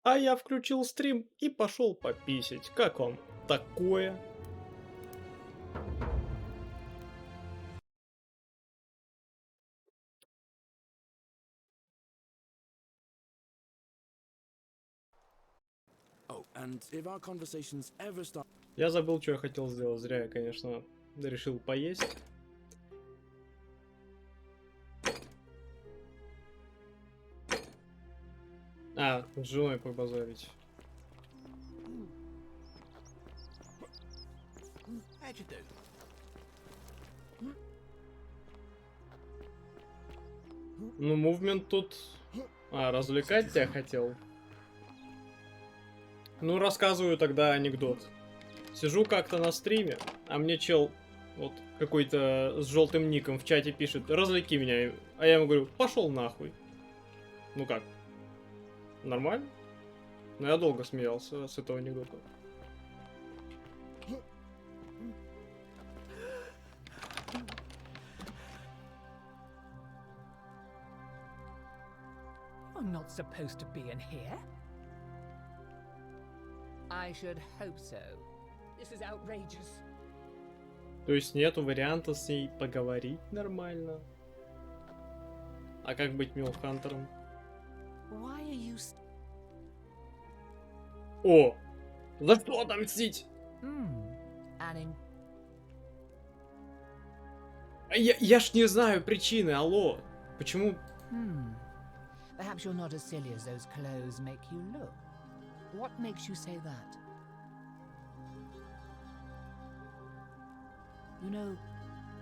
А я включил стрим и пошел пописить. Как вам такое? Oh, and if our conversations ever start... Я забыл, что я хотел сделать. Зря я, конечно, решил поесть. А, с женой побазарить. How'd you do? Ну, мувмент тут... А, развлекать тебя хотел? Ну, рассказываю тогда анекдот. Сижу как-то на стриме, а мне чел вот какой-то с желтым ником в чате пишет: развлеки меня. А я ему говорю: пошел нахуй. Ну как? Нормально? Но я долго смеялся с этого анекдота. I'm not supposed to be in here. I should hope so. This is outrageous. То есть нету варианта с ней поговорить нормально? А как быть Милхантером? Why are you... О! За что отомстить? And Я ж не знаю причины, алло. Почему? Perhaps you're not as silly as those clothes make you look. What makes you say that? You know,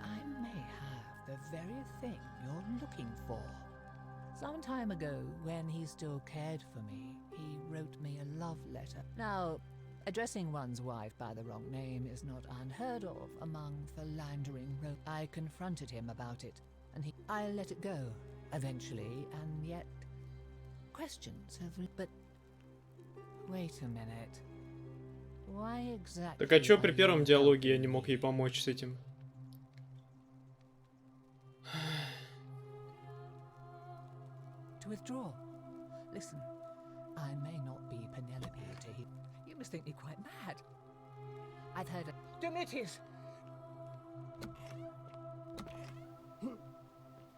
I may have the very thing you're looking for. Some time ago, when he still cared for me, he wrote me a love letter. Now, addressing one's wife by the wrong name is not unheard of among philandering I confronted him about it, and I let it go, eventually, and yet... Questions have... But... Wait a minute. Why exactly... Так а чё при are первом you диалоге я helping не мог me? ей помочь с этим? To withdraw. Listen, I may not be Penelope to him. You must think me quite mad. I've heard of... Demetrius!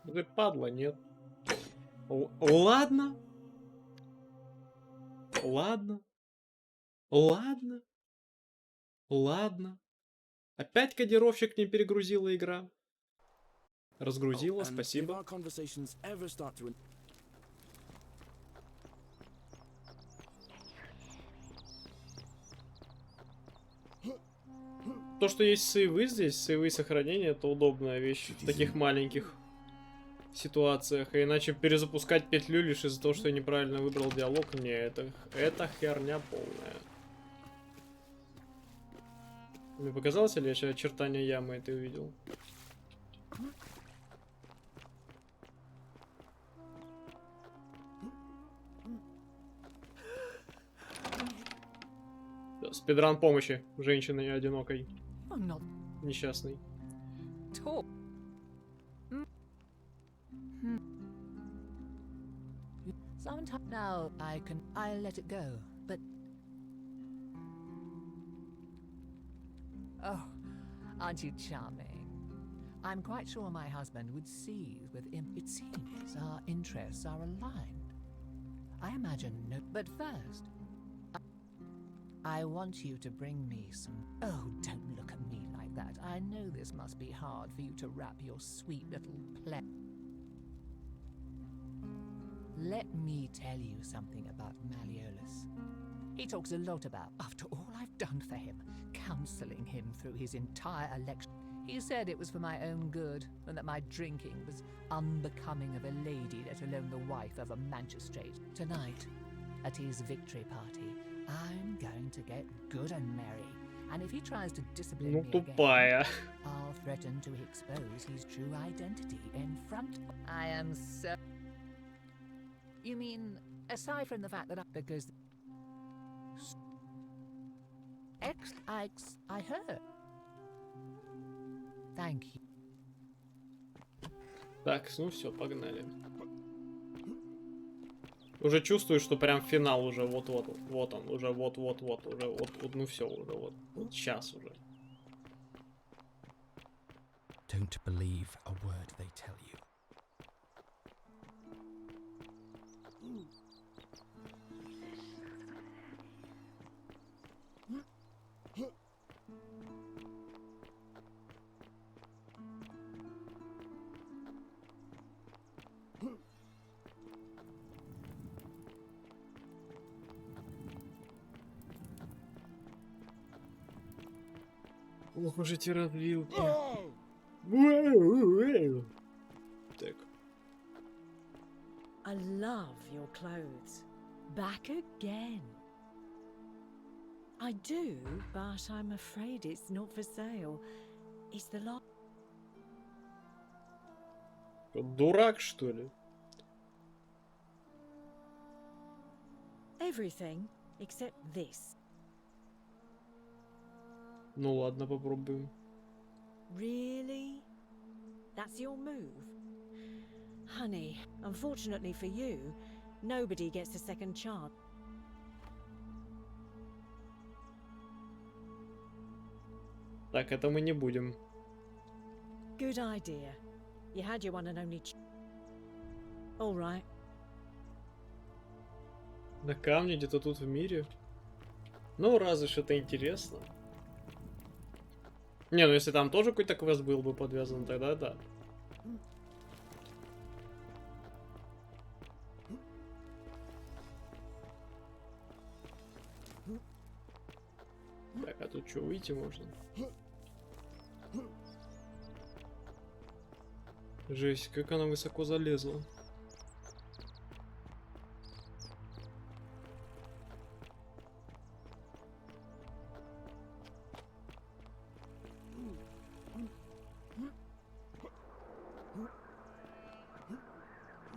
Ты падла, нет? Ладно. Ладно. Ладно. Ладно. Опять кодировщик не перегрузила игра. Разгрузила, Oh, and if спасибо. our conversations ever start to... То, что есть сейвы здесь, сейвы и сохранения, это удобная вещь в таких маленьких ситуациях. А иначе перезапускать петлю лишь из-за того, что я неправильно выбрал диалог, не, это херня полная. Мне показалось, или я сейчас очертания ямы это увидел? Спидран помощи женщине одинокой, I'm not несчастной. talk. Sometimes now I let it go, but... Oh, aren't you charming? I'm quite sure my husband would seethe with it seems our interests are aligned. I imagine no... But first, I want you to bring me some... Oh, don't look at me like that. I know this must be hard for you to wrap your sweet little play. Let me tell you something about Malleolus. He talks a lot about, after all I've done for him, counselling him through his entire election. He said it was for my own good, and that my drinking was unbecoming of a lady, let alone the wife of a magistrate. Tonight, at his victory party, I'm going to get good and merry, and if he tries to discipline Ну me again, тупая. I'll threaten to expose his true identity in front. I am so... You mean, aside from the fact that because... I heard. Thank you. Так, ну все, погнали. Уже чувствую, что прям финал уже вот-вот, вот он, уже вот-вот-вот, уже вот, ну все, уже вот сейчас уже. Don't believe a word they tell you. Ох уж эти развилки. Так. I love your clothes. Back again. I do, but I'm afraid it's not for sale. It's the lot. Дурак, что ли? Everything except this. Ну ладно, попробуем. Really? That's your move? Honey, unfortunately for you, nobody gets a second chance. Так, это мы не будем. Good idea. You had your one and only All right. На камне где-то тут в мире. Ну, разве ж это интересно. Не, ну если там тоже какой-то квест был бы подвязан, тогда да. Так, а тут что, выйти можно? Жесть, как она высоко залезла.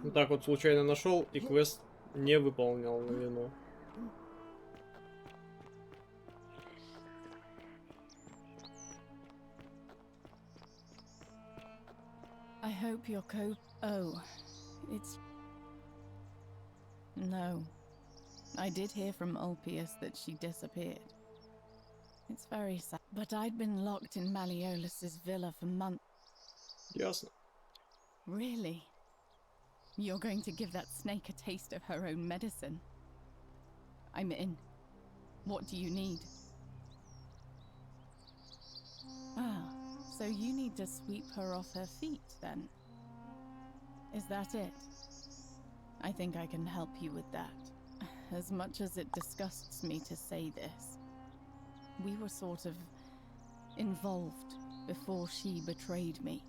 Вот так вот случайно нашел и квест не выполнял на вину. I hope your Oh, it's... No. I did hear from Ulpius that she disappeared. It's very sad. But I'd been locked in Malleolus's villa for months. Ясно. Really? You're going to give that snake a taste of her own medicine? I'm in. What do you need? Ah, so you need to sweep her off her feet, then? Is that it? I think I can help you with that. As much as it disgusts me to say this, we were sort of involved before she betrayed me.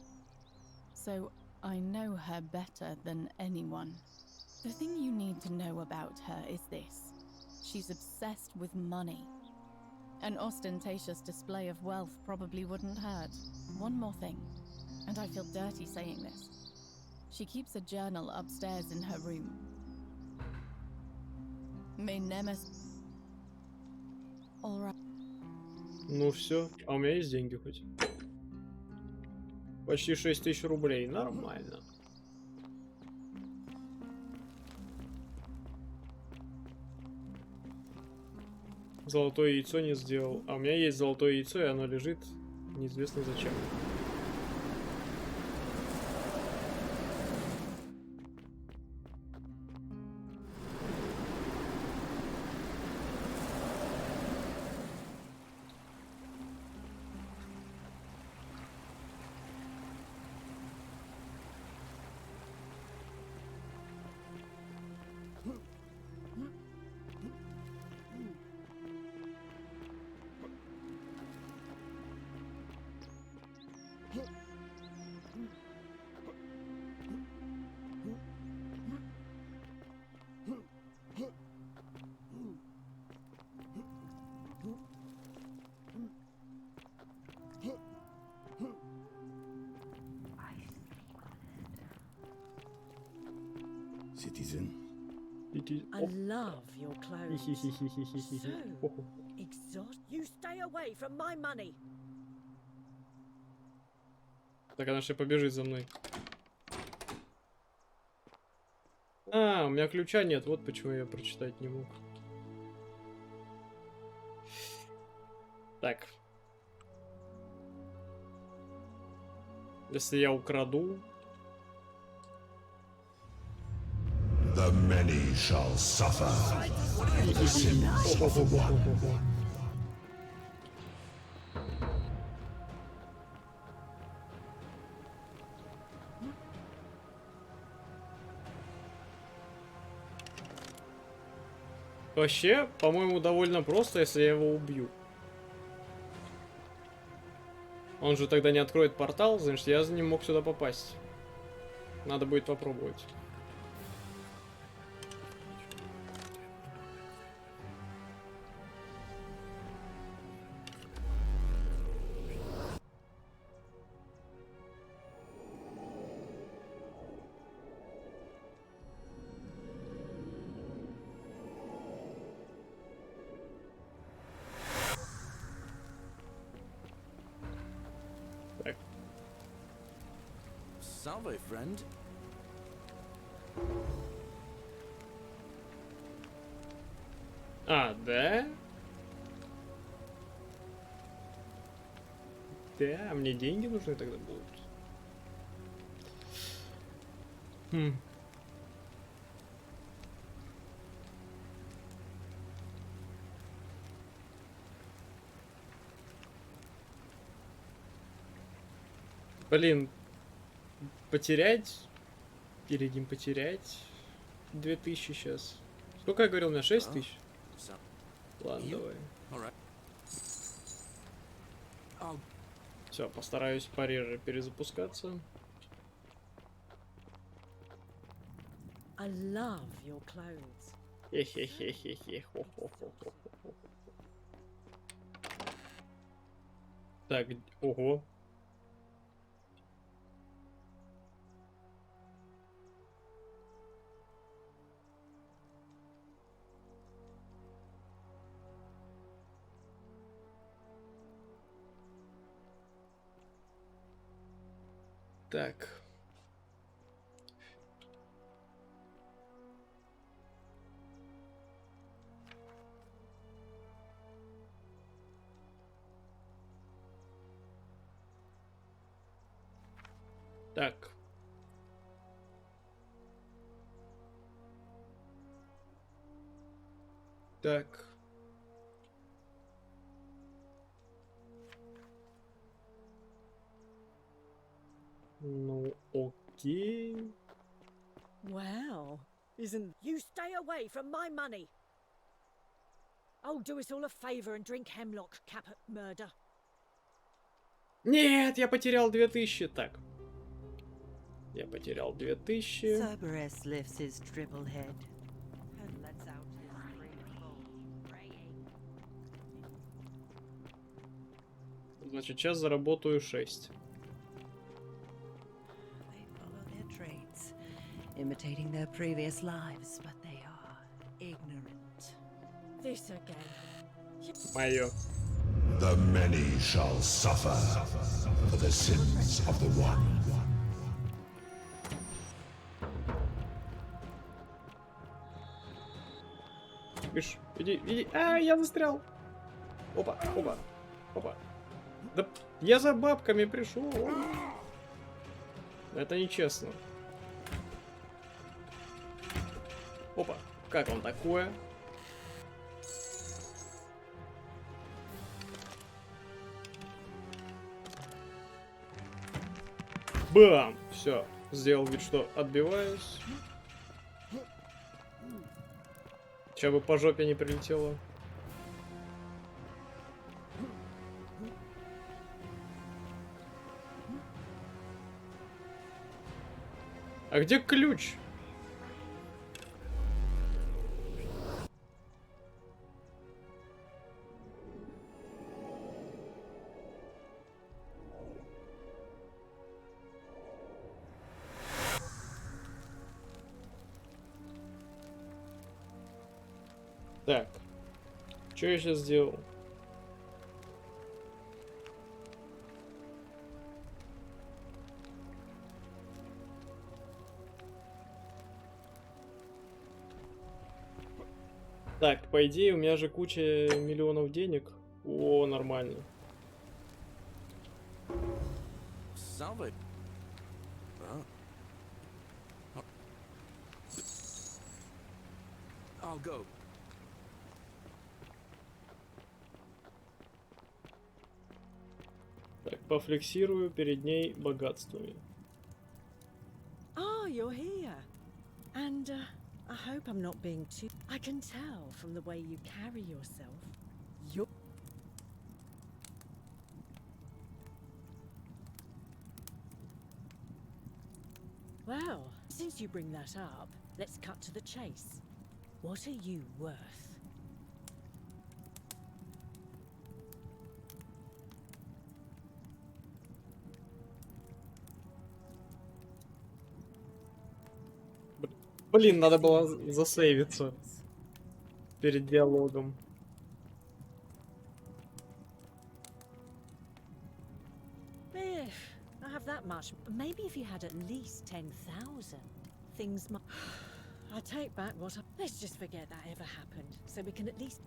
So I know her better than anyone. The thing you need to know about her is this. She's obsessed with money. An ostentatious display of wealth probably wouldn't hurt. One more thing, and I feel dirty saying this. She keeps a journal upstairs in her room. May Nemesis... All right. Ну все, а у меня есть деньги хоть. Почти 6000 рублей, нормально. Золотое яйцо не сделал. А у меня есть золотое яйцо, и оно лежит неизвестно зачем. Citizen. I love your clothes. So exhaust. You stay away from my money. Так она же побежит за мной. А, у меня ключа нет, вот почему я прочитать не мог. Так. Если я украду... The many shall suffer for the sins of the one. Вообще, по-моему, довольно просто, если я его убью. Он же тогда не откроет портал, значит, я не мог сюда попасть. Надо будет попробовать. Так. Salve, friend. А, да? Да, мне деньги нужны тогда будут. Хм. Блин, потерять? Или не потерять? 2000 сейчас. Сколько я говорил, у меня 6000? So, Ладно, давай. all right. I'll Все, постараюсь пореже перезапускаться. I love your clothes. Хе-хе-хе-хе-хе. Хо-хо-хо-хо-хо. Так, ого. Так. Так. Так. Ну, окей. Wow. Isn't you stay away from my money? Oh, do us all a favour and drink hemlock, Caput Murder. Нет, я потерял 2000. Так. Я потерял 2000. Cerberus lifts his dribble head and lets out his threefold braying. Значит, сейчас заработаю 6. They follow their trades, imitating their previous lives, but they are ignorant. This again. Мое. The many shall suffer for the sins of the one. Видишь, иди, иди. А, я застрял. Опа, опа, опа. Да я за бабками пришел. Это нечестно. Опа, как он такое? Бам! Все, сделал вид, что отбиваюсь. Сейчас бы по жопе не прилетело. А где ключ? Так, что я сейчас сделал? Так, по идее, у меня же куча миллионов денег. О, нормально. Salve. I'll go. Так, пофлексирую перед ней богатствами. Ah, you're here. And I hope I'm not being too. I can tell from the way you carry yourself. You're. Well, since you bring that up, let's cut to the chase. What are you worth? Блин, надо было засейвиться перед диалогом. If I have that much, maybe if you had at least 10,000, things might. I take back what I. Let's just forget that ever happened, so we can at least.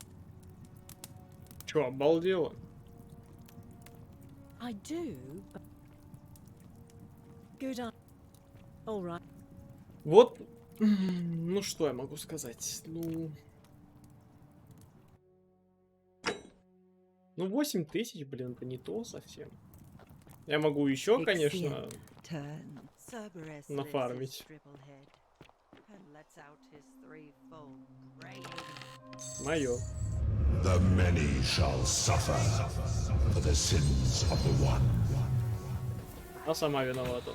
Чё, обалдело? I do, but. Good. All right. Вот, ну что я могу сказать? Ну 8 тысяч, блин, это не то совсем. Я могу еще, конечно, Turn. Cerberus нафармить. lifts his dribble head and lets out his threefold braying. Мое. The many shall suffer for the sins of the one. А сама виновата.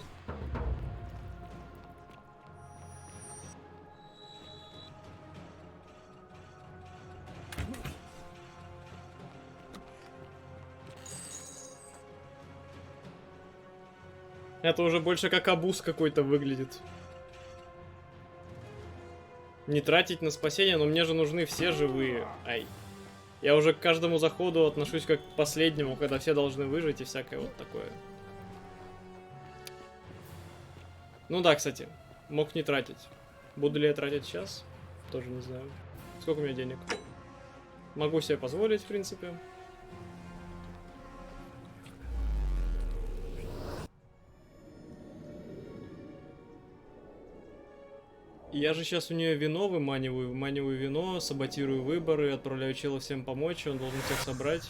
Это уже больше как обуз какой-то выглядит. Не тратить на спасение, но мне же нужны все живые. Ай. Я уже к каждому заходу отношусь как к последнему, когда все должны выжить и всякое вот такое. Ну да, кстати, мог не тратить. Буду ли я тратить сейчас? Тоже не знаю. Сколько у меня денег? Могу себе позволить, в принципе. Я же сейчас у нее вино выманиваю вино, саботирую выборы, отправляю чела всем помочь, он должен всех собрать.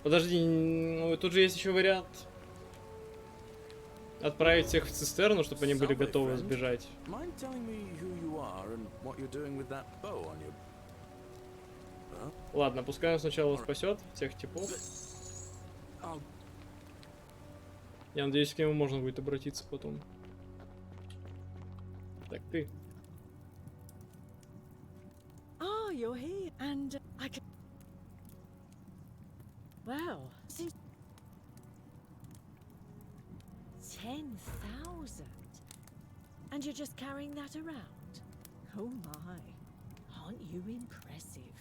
Подожди, ну тут же есть еще вариант. Отправить всех в цистерну, чтобы они были готовы сбежать. Mind telling me who you are and what you're doing with that bow on your... Ладно, пускай он сначала спасет всех типов. I'll... Я надеюсь, к нему можно будет обратиться потом. Так, ты. Ah, you're here, and I can. Well, since 10,000, and you're just carrying that around. Oh my, aren't you impressive?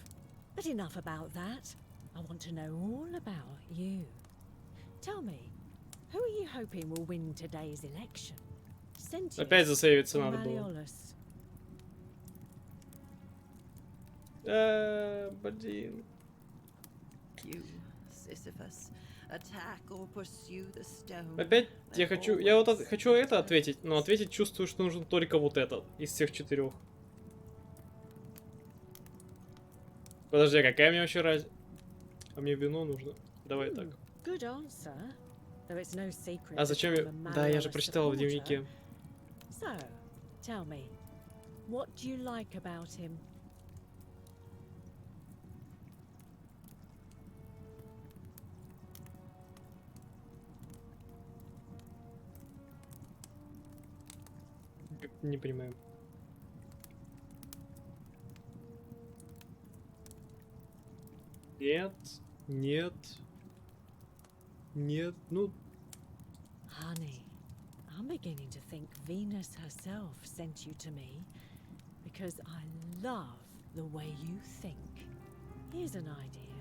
But enough about that. I want to know all about you. Tell me, who are you hoping will win today's election? Sentius Опять засейвиться or надо было. Malleolus? Блин. You, Sisyphus, attack or pursue the stone. Опять я хочу, хочу это ответить, но ответить чувствую, что нужен только вот этот из всех 4. Подожди, а какая мне вообще разница? А мне вино нужно. Давай так. Good answer. Though it's no secret. А зачем я... that I'm a Да, я же Malleolus прочитал в supporter. дневнике. So, tell me, what do you like about him? Не понимаю. Нет, нет, нет, ну... Honey, I'm beginning to think Venus herself sent you to me because I love the way you think. Here's an idea.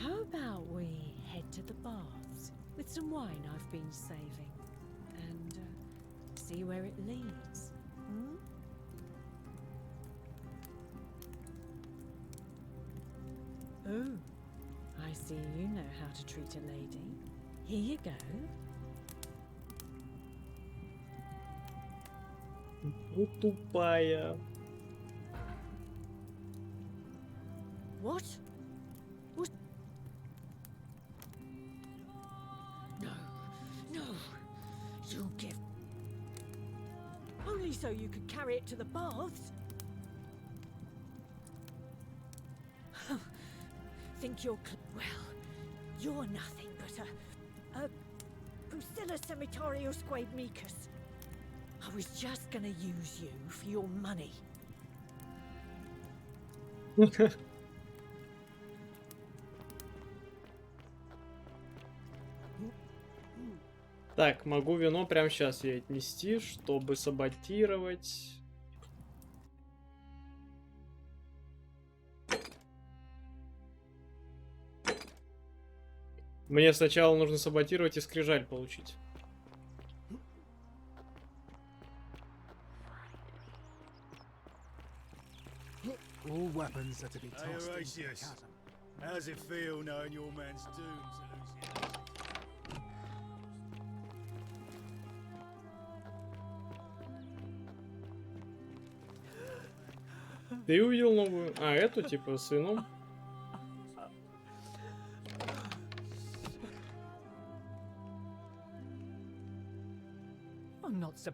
How about we head to the baths with some wine I've been saving and see where it leads. Hmm? Oh, I see you know how to treat a lady. Here you go. Ну, тупая. What? What? No, no. You give. Only so you could carry it to the baths. Think you're well? You're nothing but a Pusilla Semitorio Squaedmicus. I was just gonna use you for your money. Так, могу вино прямо сейчас ей отнести, чтобы саботировать. Мне сначала нужно саботировать и скрижаль получить. All weapons are to be Hey, tossed into the Horatius. chasm. How's it feel knowing your man's doomed, Lucius? Ты увидел новую? А, эту, типа, с вином? I'm not so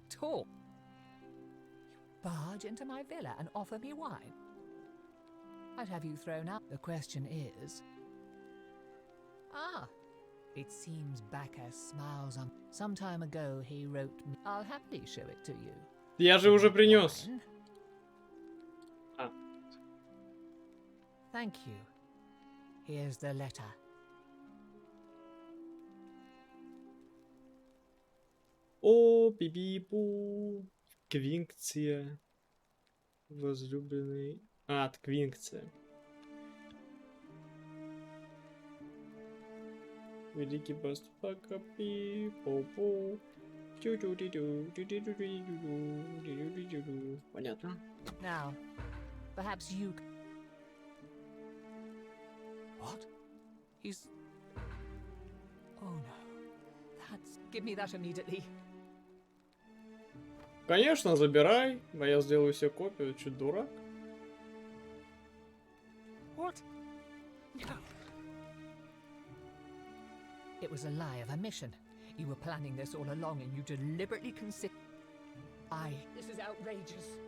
tall. You barge into my villa and offer me wine. I'd have you thrown out. The question is... Ah, it seems Bacchus smiles on... Some time ago he wrote me... I'll happily show it to you. Я же уже принес. Wine. Ah. Thank you. Here's the letter. О, пипипу. Квинкция. Возлюбленный. А, от Квинкция. Великий поступок, пи по Понятно. Now, perhaps you... What? He's... Oh no. That's... Give me that immediately. Конечно, забирай, а я сделаю себе копию, чуть дурак. What? No. It was a lie of a mission. You were planning this all along and you deliberately considered... This is outrageous.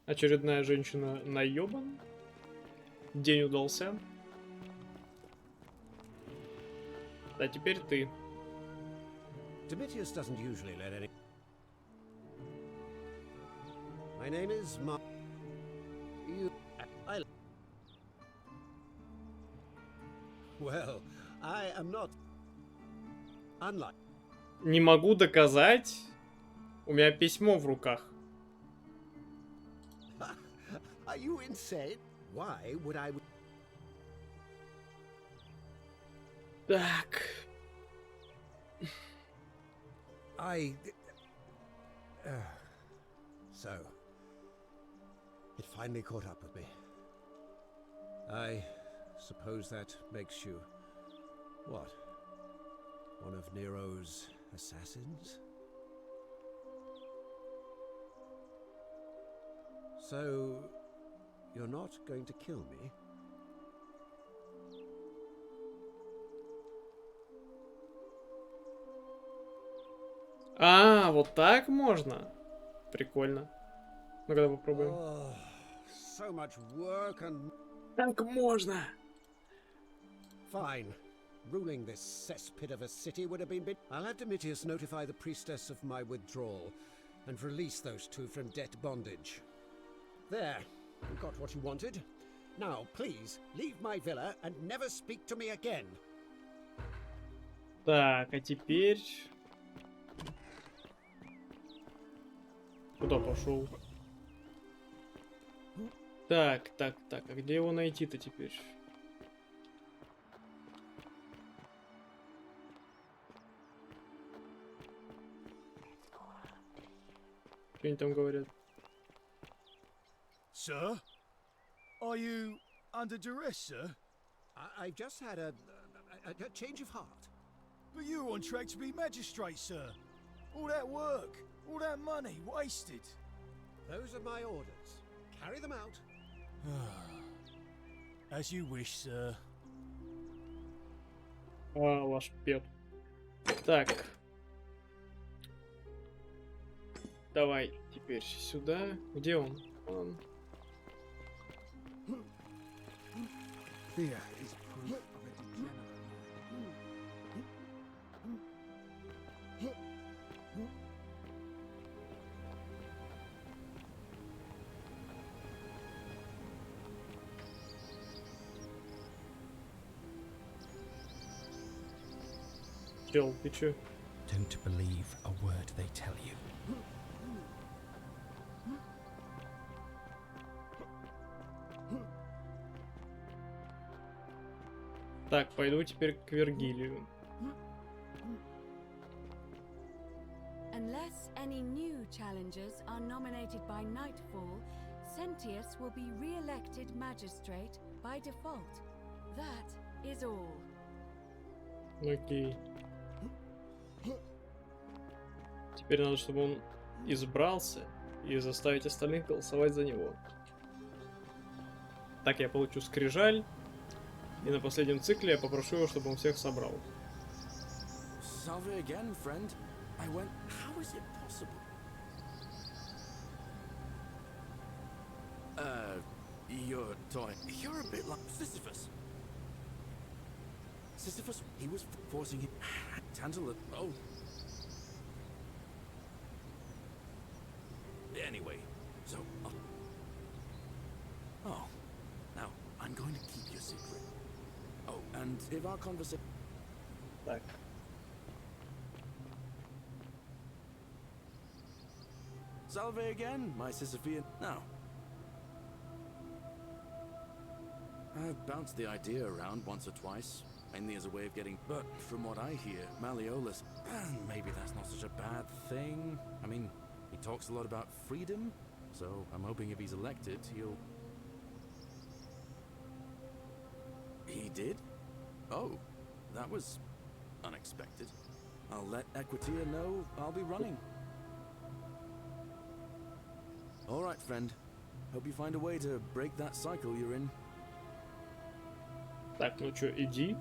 Очередная женщина наебан. День удался. А теперь ты. Domitius doesn't usually let any... My name is Mark. Well, I am not... Unlike... Не могу доказать. У меня письмо в руках. Are you insane? Why would I... Так. So, it finally caught up with me. I suppose that makes you... What? One of Nero's assassins? So, you're not going to kill me? А, вот так можно? Прикольно. Ну, когда попробуем. Oh, so much work and... Так можно. Fine. Ruling this cesspit of a city would have been... I'll have Domitius notify the priestess of my withdrawal and release those two from debt bondage. There. You got what you wanted. Now, please, leave my villa and never speak to me again. Так, а теперь... Куда пошел? Так, а где его найти-то теперь? они там говорят. Sir? Are you under duress, sir? I've just had a change of heart. But you were on track to be magistrate, sir. All that work, all that money wasted. Those are my orders. Carry them out. As you wish, sir. А, ваш пет. Так. Давай теперь сюда. Где он? Он. Fear is proof of a degenerate Чел, ты чё? Don't believe a word they tell you. Так, пойду теперь к Вергилию. Unless any new challengers are nominated by nightfall, Sentius will be re-elected magistrate by default. That is all. Окей. Теперь надо, чтобы он избрался и заставить остальных голосовать за него. Так я получу скрижаль, и на последнем цикле я попрошу его, чтобы он всех собрал. Salve again, friend. I went. How is it possible? You're talking. You're a bit like Sisyphus. Sisyphus, he was forcing him. Tantalus. Oh. Anyway, so. Oh. Now, I'm going to keep your secret. Oh, and if our conversation. Так. Salve again, my Sisyphean. Now. I've bounced the idea around once or twice, mainly as a way of getting. But from what I hear, Malleolus, maybe that's not such a bad thing. I mean, he talks a lot about freedom, so I'm hoping if he's elected, he'll. He did? Oh, that was unexpected. I'll let Equitia know I'll be running. All right, friend. Hope you find a way to break that cycle you're in. Так, ну чё, иди.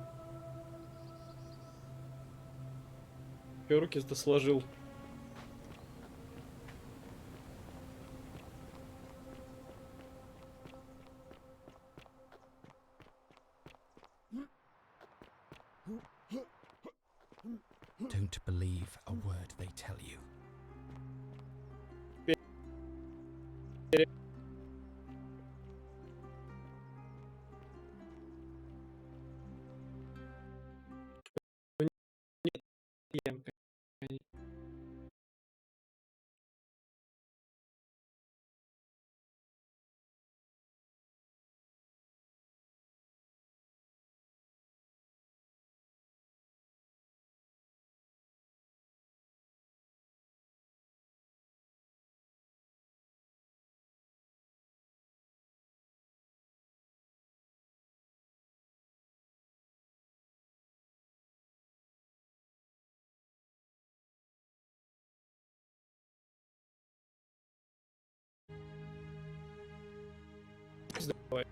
Чё руки-то сложил? Don't believe a word they tell you. Давай.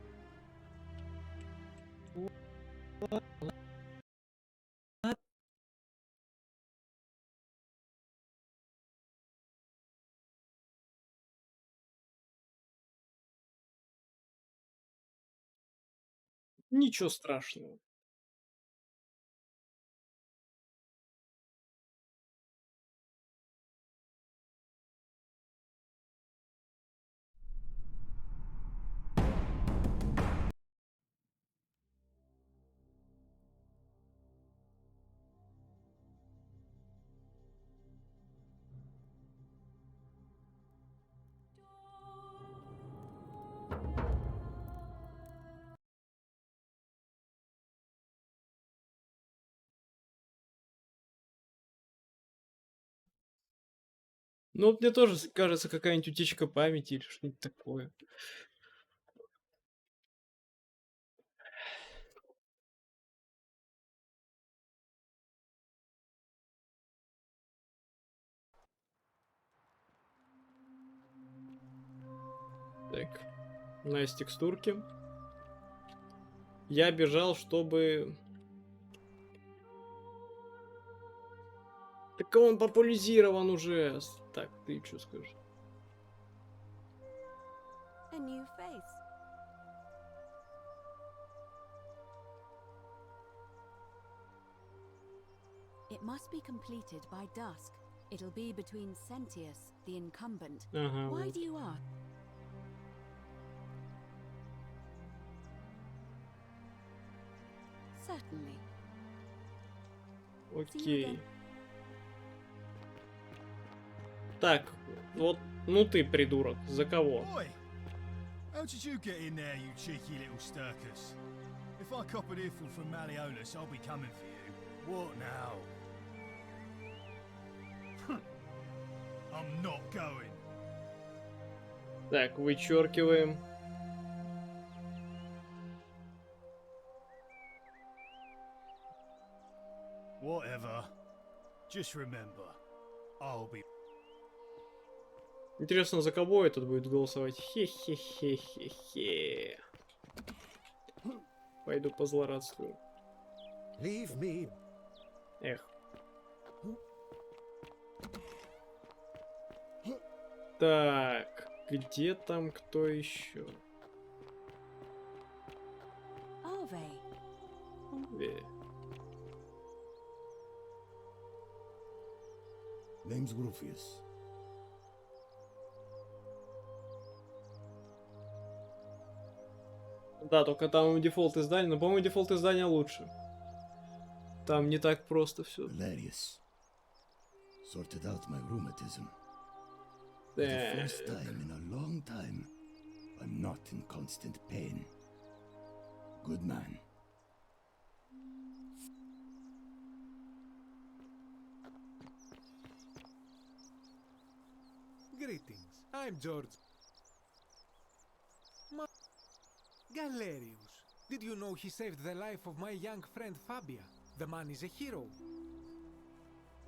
Ничего страшного. Ну, вот мне тоже кажется, какая-нибудь утечка памяти или что-нибудь такое. Так, nice текстурки. Я бежал, чтобы... Так он популяризирован уже. Так, ты что скажешь? A new face. It must be completed by dusk. It'll be between Sentius, the incumbent. Ага, Why вот. do you ask? Certainly. Окей. Так, вот, ну ты придурок, за кого? Oi! How did you get in there, you cheeky little stirkers? If I cop an earful from Malleolus, I'll be coming for you. What now? I'm not going. Так, вычеркиваем. Whatever. Just remember, I'll be... Интересно, за кого этот будет голосовать? Хе-хе-хе-хе-хе. Пойду позлорадствую. Leave me. Эх. Так, где там кто еще? Arve. Name's Rufius. Да, только там дефолт издания, но, по-моему, дефолт издания лучше. Там не так просто все. Valerius. Sorted out my rheumatism. For the first time in a long time, I'm not in constant pain. Good man. Greetings. I'm George. Galerius. Did you know he saved the life of my young friend Fabia? The man is a hero.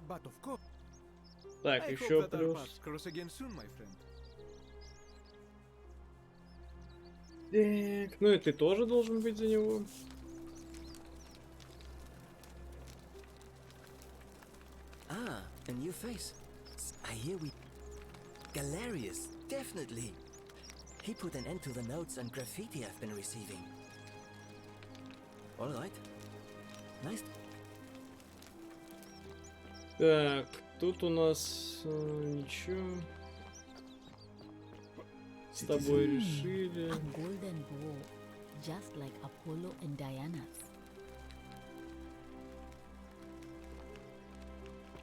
But of course. Так, I еще hope that our плюс. paths cross again soon, my friend. Так, ну и ты тоже должен быть за него. Ah, a new face. I hear we... Galerius, definitely. He put an end to the notes and graffiti I've been receiving. All right. Nice. Так, тут у нас ничего. С тобой решили. A golden bowl, just like Apollo and Diana's.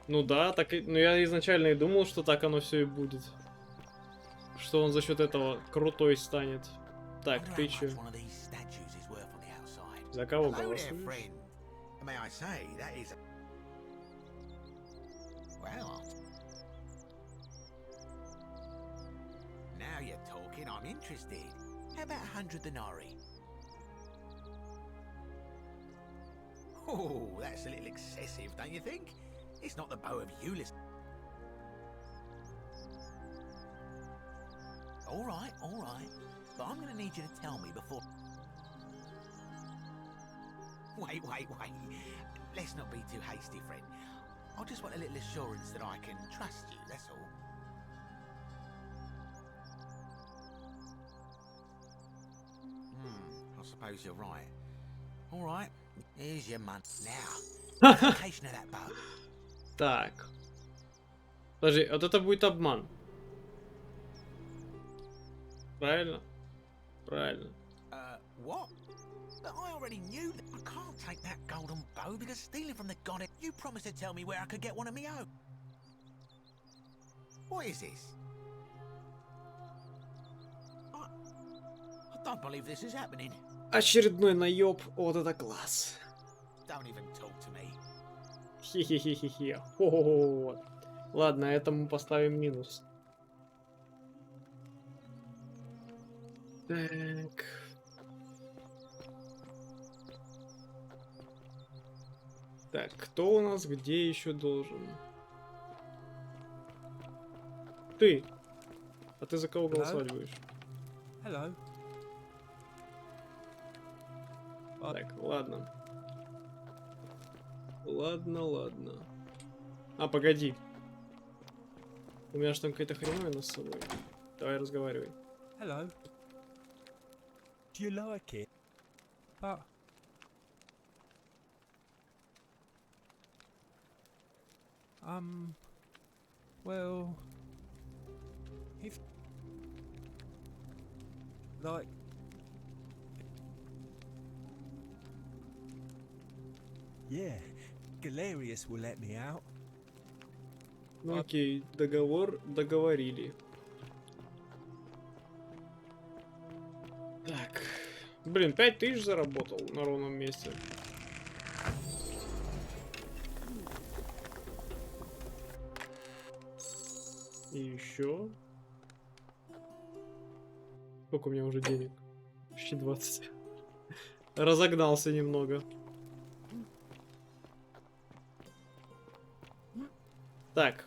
Ну да, так и, ну я изначально и думал, что так оно все и будет. Что он за счет этого крутой станет. Так, ты чё? За кого голосуешь? May I say, that is... Well... Now you're talking, I'm interested. How about 100 denarii? Oh, that's a little excessive, don't you think? It's not the bow of Ulysses. All right. But I'm going to need you to tell me before... Wait. Let's not be too hasty, friend. I just want a little assurance that I can trust you, that's all. I suppose you're right. All right, here's your money. Now, location of that boat. Так. Подожди, вот это будет обман. Правильно? Правильно. What? But I already knew that. I can't take that golden bow because stealing from the goddess. You promised to tell me where I could get one of my own. What is this? I don't believe this is happening. Очередной наеб. Вот это класс. Don't even talk to me. Хе-хе-хе-хе-хе. Хо-хо-хо. Ладно, этому поставим минус. Так. Так, кто у нас где еще должен? Ты. А ты за кого голосовать будешь? Hello. Так, ладно. Ладно. А, погоди. У меня же там какая-то хреновина с собой. Давай разговаривай. Hello. Do you like it? But well, if like yeah, Galerius will let me out. Ну окей, договор договорили. Так. Блин, 5000 заработал на ровном месте. И еще. Сколько у меня уже денег? Почти 20. Разогнался немного. Так.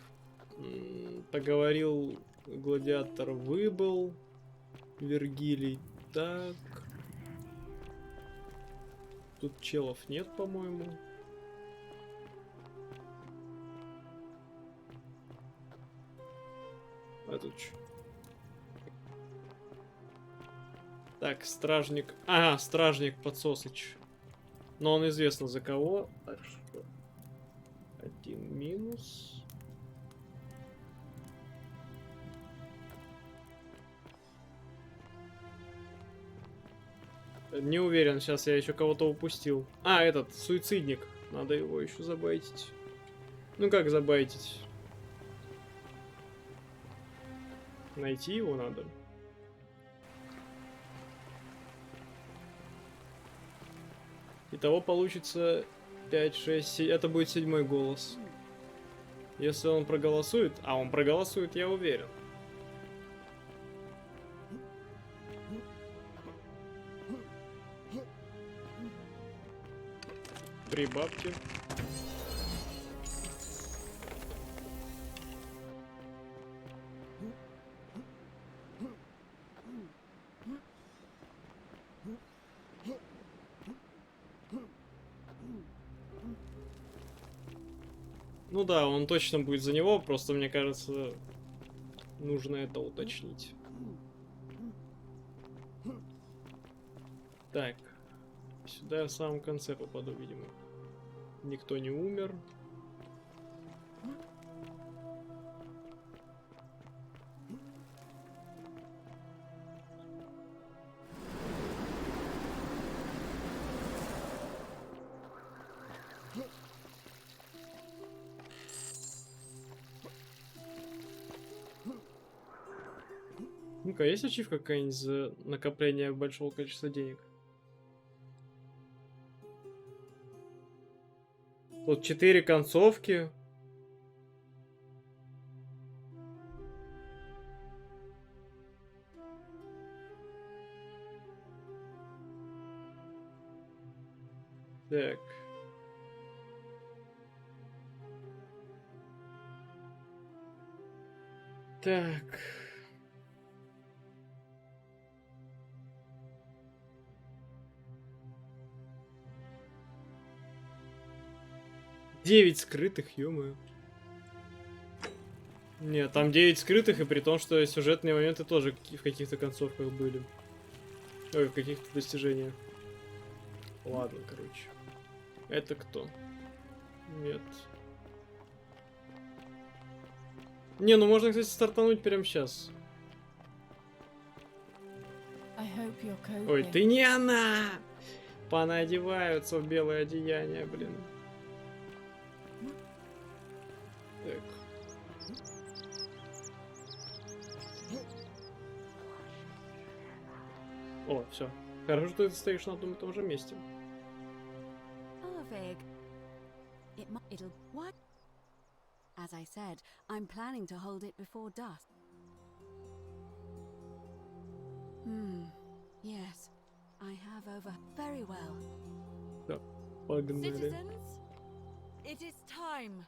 Поговорил, гладиатор выбыл. Вергилий. Так. Тут челов нет, по-моему. А тут что? Так, стражник. Ага, стражник Подсосыч. Но он известно за кого. Так что. 1 минус. Не уверен, сейчас я еще кого-то упустил. А, этот, суицидник. Надо его еще забайтить. Ну как забайтить? Найти его надо. Итого получится 5, 6, 7. Это будет 7-й голос. Если он проголосует, а он проголосует, я уверен. 3 бабки. Ну да, он точно будет за него, просто мне кажется, нужно это уточнить. Так. Сюда я в самом конце попаду, видимо. Никто не умер. Ну-ка, есть ачивка какая-нибудь за накопление большого количества денег? Тут 4 концовки. Так. Так. Девять скрытых, ё-моё. Нет, там 9 скрытых, и при том, что сюжетные моменты тоже в каких-то концовках были. Ой, в каких-то достижениях. Ладно, короче. Это кто? Нет. Не, ну можно, кстати, стартануть прямо сейчас. Ой, ты не она! Понаодеваются в белое одеяние, блин. Так. О, все. Хорошо, что ты стоишь на одном и том же месте. As I said, I'm planning to hold it before dusk. Yes, I have over. Very well. Citizens, it is time.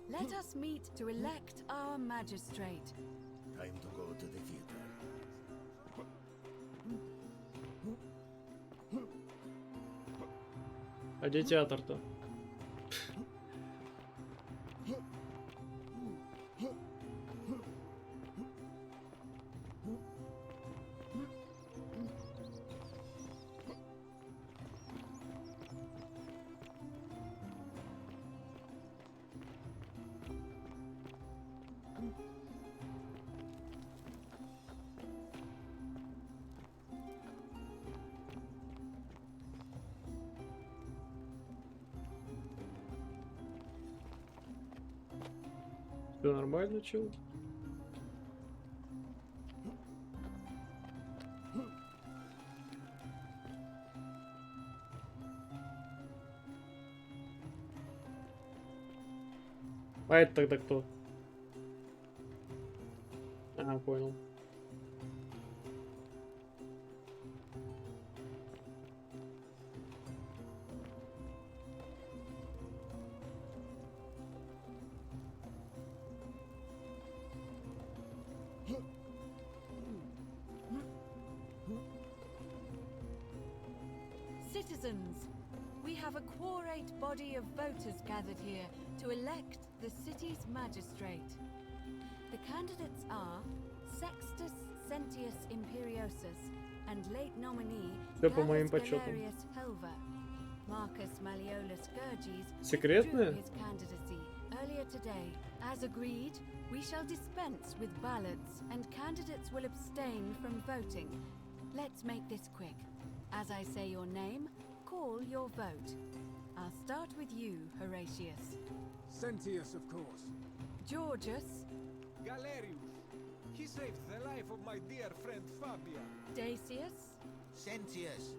Let us meet to elect our magistrate. Time to go to the theater. А где театр-то? Все нормально, чел? А это тогда кто? А, понял. Citizens, we have a quorate body of voters gathered here to elect the city's magistrate. The candidates are Sextus Sentius Imperiosus and late nominee Gallus Galerius Helva. Marcus Malleolus Gurges withdrew his candidacy earlier today. As agreed, we shall dispense with ballots and candidates will abstain from voting. Let's make this quick. As I say your name, call your vote. I'll start with you, Horatius. Sentius, of course. Georgius. Galerius. He saved the life of my dear friend Fabia. Dacius. Sentius.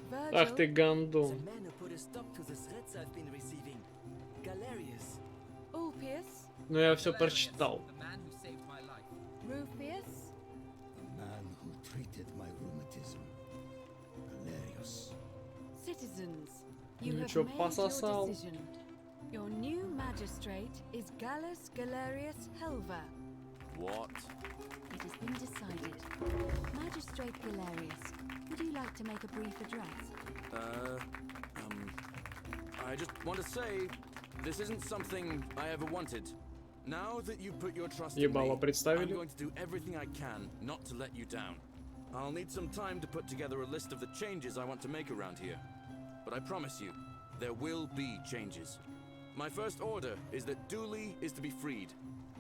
Virgil. Ах ты гандон. The man who put a stop to the threats I've been receiving. Galerius. Ulpius. Ну я все прочитал. Rufius. The man who treated my rheumatism. Galerius. Citizens, you have Ничего, made пососал. your decision. Your new magistrate is Gallus Galerius Helva. What? It has been decided. Magistrate Galerius, would you like to make a brief address? I just want to say, this isn't something I ever wanted. Now that you put your trust in me, Ебало представили. I'm going to do everything I can not to let you down. I'll need some time to put together a list of the changes I want to make around here. But I promise you, there will be changes. My first order is that Dooley is to be freed.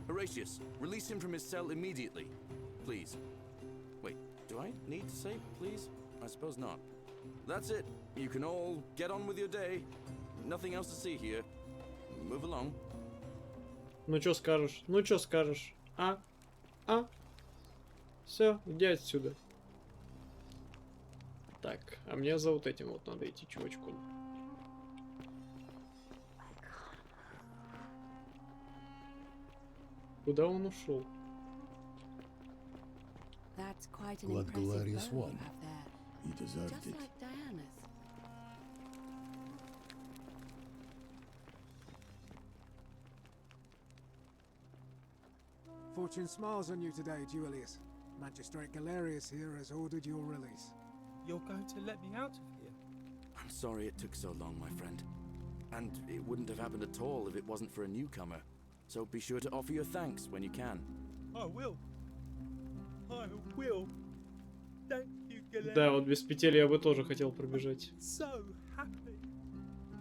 Horatius, release him from his cell immediately. Please. Wait, do I need to say please? I suppose not. That's it. You can all get on with your day. Nothing else to see here. Move along. Ну чё скажешь? Ну чё скажешь? А? А? Все, иди отсюда. Так, а мне за вот этим вот надо идти, чувачку. Куда он ушел? That's quite an Glad impressive Galerius bow won. you have there. He deserved Just it. like Diana's. Fortune smiles on you today, Julius. Magistrate Galerius here has ordered your release. You're going to let me out of here? I'm sorry it took so long, my friend. And it wouldn't have happened at all if it wasn't for a newcomer. So be sure to offer your thanks when you can. I will. I will. Thank you, Galerius. Да, вот без петель я бы тоже хотел пробежать. So happy.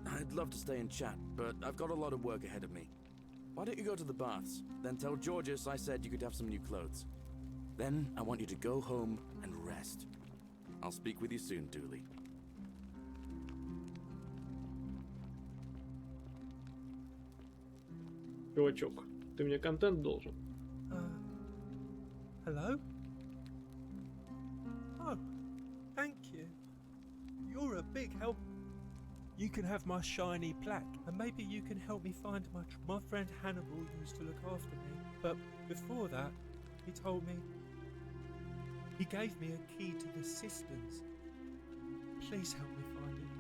I'd love to stay and chat, but I've got a lot of work ahead of me. Why don't you go to the baths? Then tell Georgius I said you could have some new clothes. Then I want you to go home and rest. I'll speak with you soon, Dooley. Чувачок, ты мне контент должен. Hello? Oh, thank you. You're a big help. You can have my shiny plaque, and maybe you can help me find my friend Hannibal used to look after me. But before that, he told me he gave me a key to the cisterns. Please help me find it.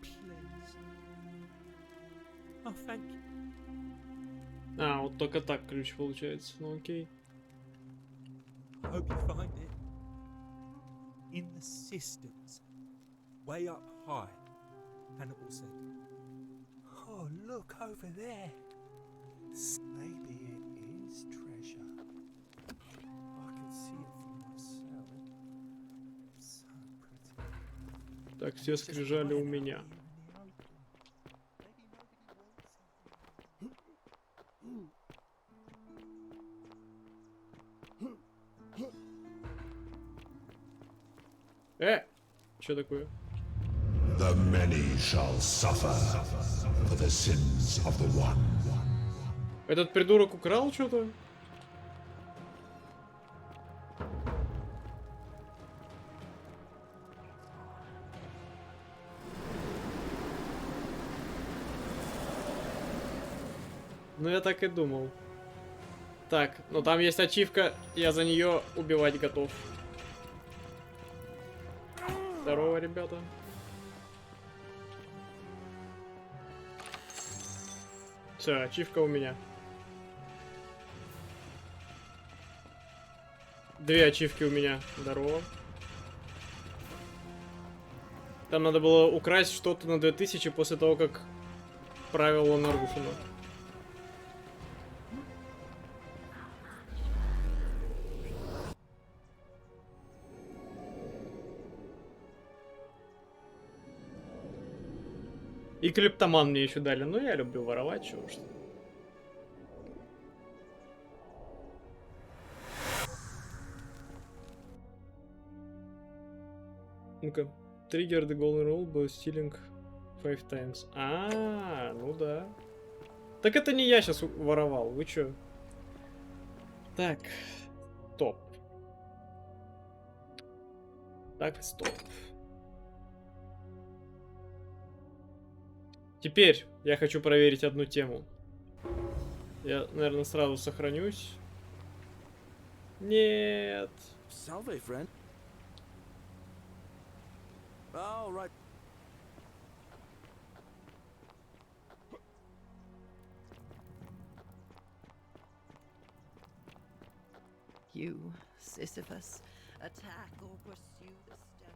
Please. Oh, thank you. А, вот только так ключ получается. Ну окей. I hope you find it. In the cisterns. Way up high. Hannibal said. Oh, look over there. Maybe it is treasure. I can see it for myself. So pretty. Так, все скрижали у меня. Что такое? The many shall suffer for the sins of the one. Этот придурок украл что-то? Ну я так и думал. Так, ну там есть ачивка, я за нее убивать готов. Здорово, ребята. Все, ачивка у меня. 2 ачивки у меня. Здорово. Там надо было украсть что-то на 2000 после того, как правило нарушено. И клептоман мне еще дали. Ну, я люблю воровать, чего уж. Ну-ка. Trigger the golden rule by stealing 5 times. А, ну да. Так это не я сейчас воровал, вы чё? Так. Топ. Так, стоп. Теперь я хочу проверить одну тему. Я, наверное, сразу сохранюсь. Нет. Salve, friend. All right. You, Sisyphus, attack or pursue the stone.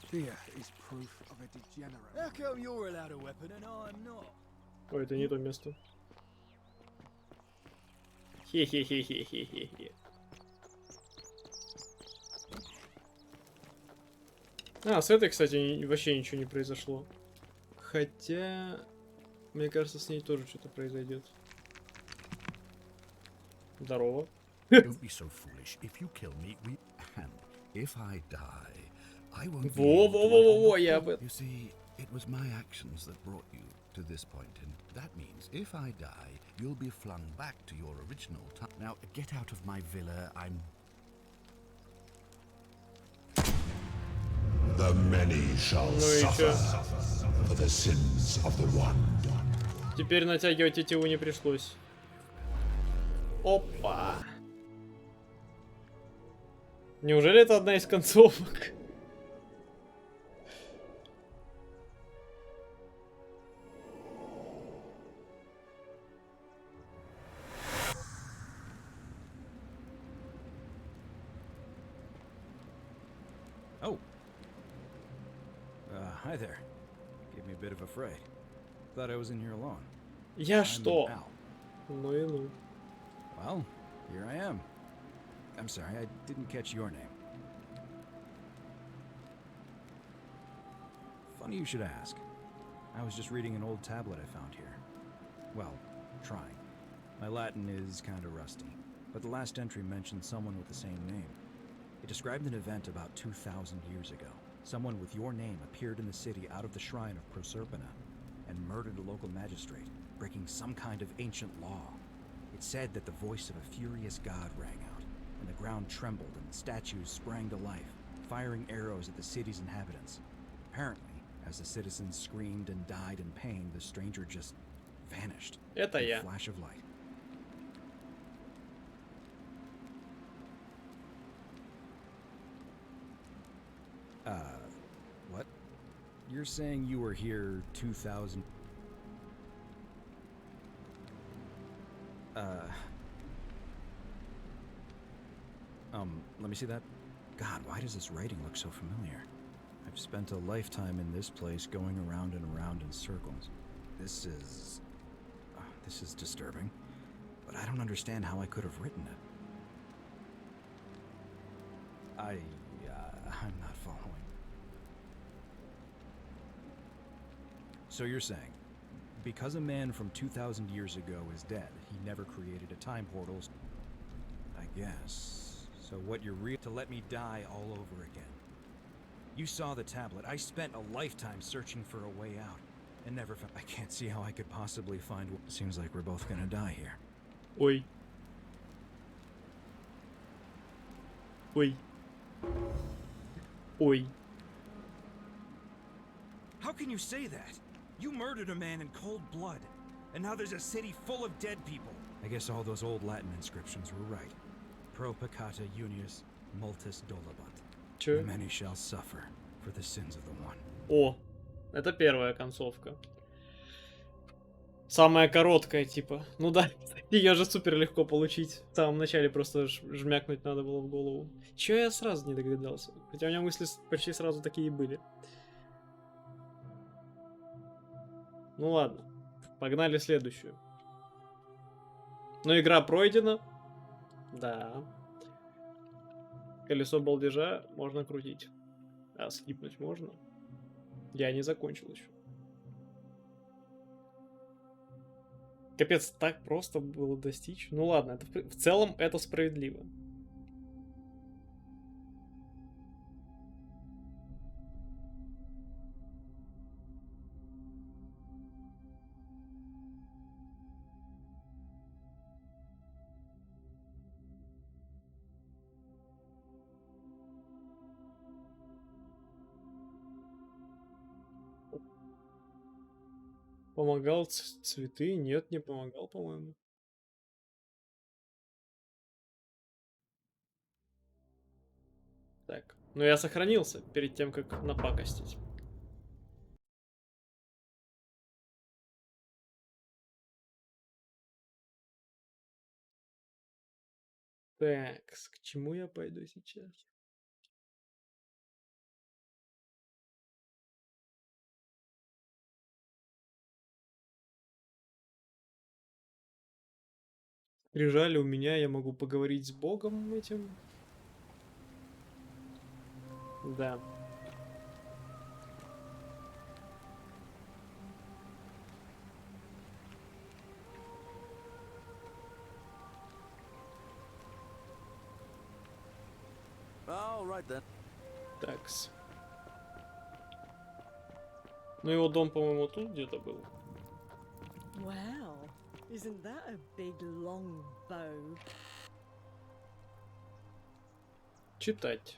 Fear is proof of a degenerate. How come you're allowed a weapon and I'm not? Ой, это не то место. Хе-хе-хе-хе-хе-хе. А, с этой, кстати, вообще ничего не произошло. Хотя, мне кажется, с ней тоже что-то произойдет. Здорово. Don't be so foolish. If you kill me, we... And if I die, I won't be able to Во-во-во-во-во, я об этом. You see, it was my actions that brought you to this point, and that means if I die, you'll be flung back to your original time. Now, get out of my villa. I'm... The many shall suffer for the sins of the one. Теперь натягивать тетиву не пришлось. Опа! Неужели это одна из концовок? Oh. Hi there. Gave me a bit of a fright. Thought I was in here alone. Я I'm что? Al. Ну и ну. Well, here I am. I'm sorry, I didn't catch your name. Funny you should ask. I was just reading an old tablet I found here. Well, trying. My Latin is kind of rusty, but the last entry mentioned someone with the same name. It described an event about 2,000 years ago. Someone with your name appeared in the city out of the shrine of Proserpina and murdered a local magistrate, breaking some kind of ancient law. It said that the voice of a furious god rang out, and the ground trembled and statues sprang to life, firing arrows at the city's inhabitants. Apparently, as the citizens screamed and died in pain, the stranger just vanished Это in a я. flash of light. What? You're saying you were here 2,000... let me see that. God, why does this writing look so familiar? I've spent a lifetime in this place going around and around in circles. This is disturbing, but I don't understand how I could have written it. I'm not following. So you're saying, because a man from 2,000 years ago is dead, he never created a time portal, I guess. So what you're to let me die all over again. You saw the tablet. I spent a lifetime searching for a way out, and never found. I can't see how I could possibly find. Seems like we're both gonna die here. Ой. Ой. Ой. How can you say that? You murdered a man in cold blood, and now there's a city full of dead people. I guess all those old Latin inscriptions were right. Pro peccata unius multis dolabat. Чё? Many shall suffer for the sins of the one. О, это первая концовка. Самая короткая, типа. Ну да, ее же супер легко получить. В самом начале просто жмякнуть надо было в голову. Чё я сразу не догадался? Хотя у меня мысли почти сразу такие и были. Ну ладно, погнали следующую. Ну, игра пройдена. Да. Колесо балдежа можно крутить. А скипнуть можно? Я не закончил еще. Капец, так просто было достичь. Ну ладно, это, в целом это справедливо. Помогал цветы? Нет, не помогал, по-моему. Так, ну я сохранился перед тем, как напакостить. Так, к чему я пойду сейчас? Скрижали у меня, я могу поговорить с Богом этим. Да. All right then. Такс. Ну его дом, по-моему, тут где-то был. Wow, isn't that a big long bow? Читать.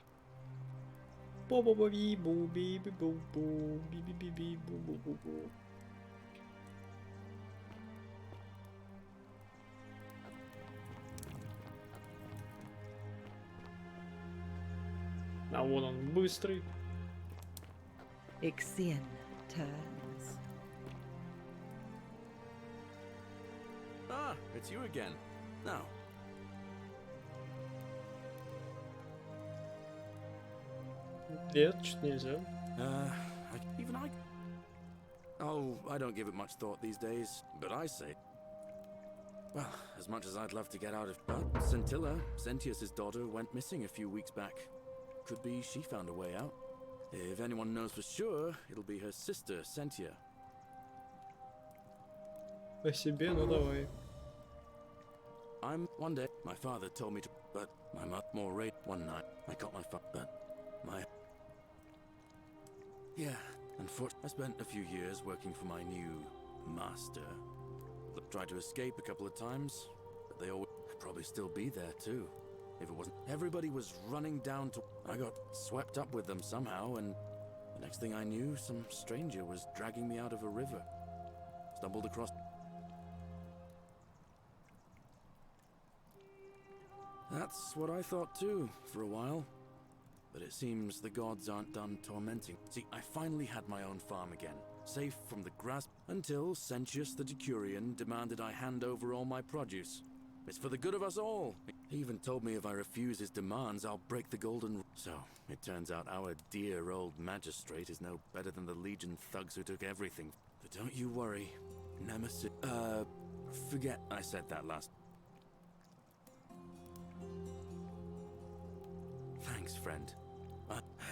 Бо-бо-бо-би-бу-би-би-бу-бу, би-би-би-би-бу-бу-бу-бу. А вон он, быстрый. Ixion turns. Ah, it's you again. Now, Нет, чуть нельзя. even I... Oh, I don't give it much thought these days, but I say... Well, as much as I'd love to get out of... But Scintilla, Sentius's daughter, went missing a few weeks back. Could be she found a way out. If anyone knows for sure, it'll be her sister, Sentia. О себе, ну давай. One day, my father told me to... But my mother more rate one night. I got my but my... Yeah, unfortunately, I spent a few years working for my new master. Tried to escape a couple of times, but They all probably still be there too. If it wasn't, everybody was running down to. I got swept up with them somehow, and the next thing I knew, some stranger was dragging me out of a river. Stumbled across. That's what I thought too, for a while. But it seems the gods aren't done tormenting. See, I finally had my own farm again, safe from the grasp, until Sentius the Decurion demanded I hand over all my produce. It's for the good of us all. He even told me if I refuse his demands, I'll break the golden rule. So, it turns out our dear old magistrate is no better than the Legion thugs who took everything. But don't you worry, Nemesis... forget I said that last. Thanks, friend.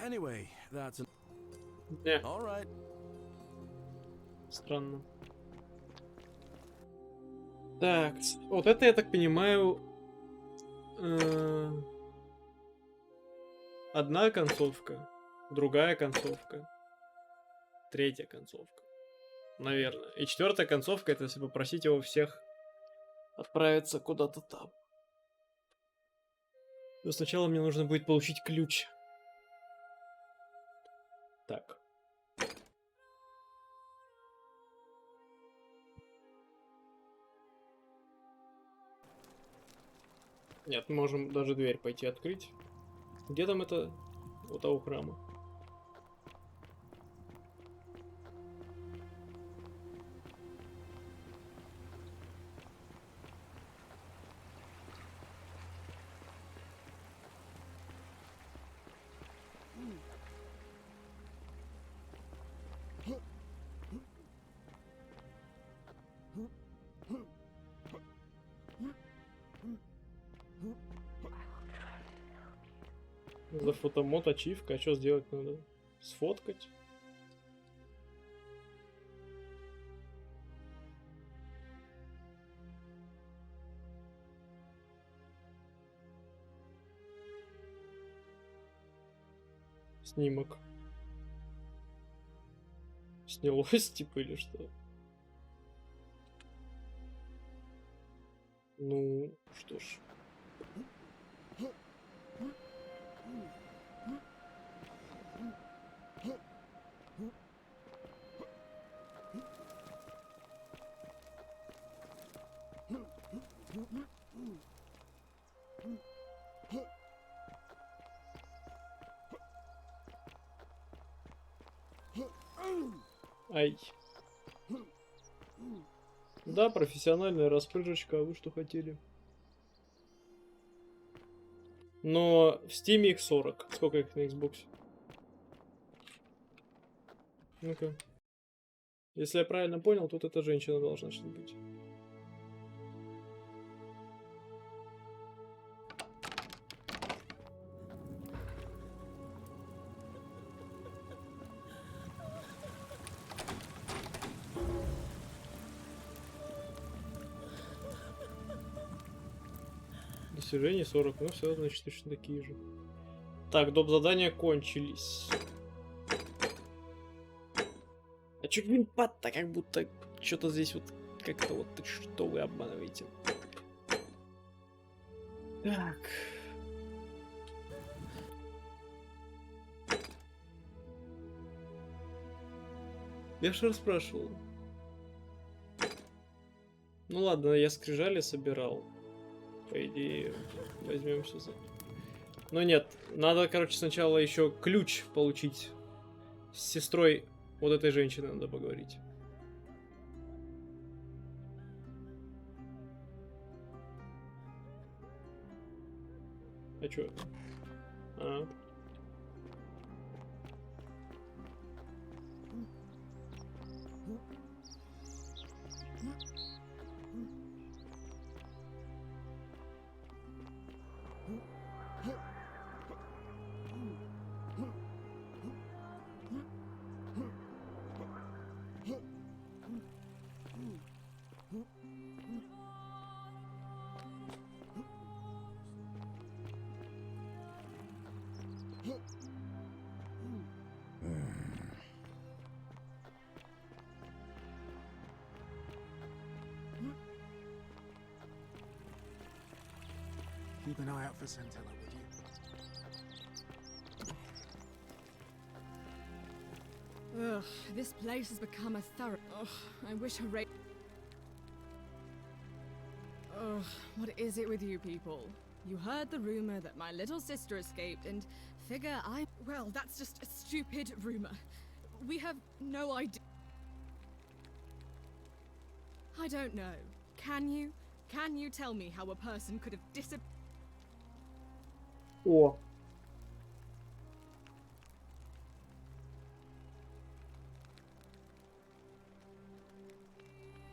Anyway, that's... Yeah. All right. Странно. Так, вот это, я так понимаю, одна концовка, другая концовка, третья концовка, наверное. И четвертая концовка — это если попросить его всех отправиться куда-то там. Но сначала мне нужно будет получить ключ. Так. Нет, можем даже дверь пойти открыть. Где там это у того храма? За фотомод ачивка, а что сделать надо? Сфоткать? Снимок. Снялось, типа, или что? Ну, что ж. Ай. Да, профессиональная распрыжечка, а вы что хотели? Но в Steam их 40. Сколько их на Xbox? Ну-ка. Если я правильно понял, тут эта женщина должна что-то быть. Достижений 40, ну все, значит, точно такие же. Так, доп. Задания кончились. А чё геймпад-то как будто что-то здесь вот как-то вот, что вы обманываете? Так. Я же расспрашивал. Ну ладно, я скрижали собирал. По идее, возьмемся за... Но нет, надо, короче, сначала еще ключ получить. С сестрой вот этой женщины надо поговорить. А чё? А. Keep an eye out for Centella, would you? Ugh, this place has become a thorough. Ugh, I wish Horatio. Ugh, what is it with you people? You heard the rumor that my little sister escaped and figure I. Well, that's just a stupid rumor. We have no idea. I don't know. Can you? Can you tell me how a person could have disappeared? О.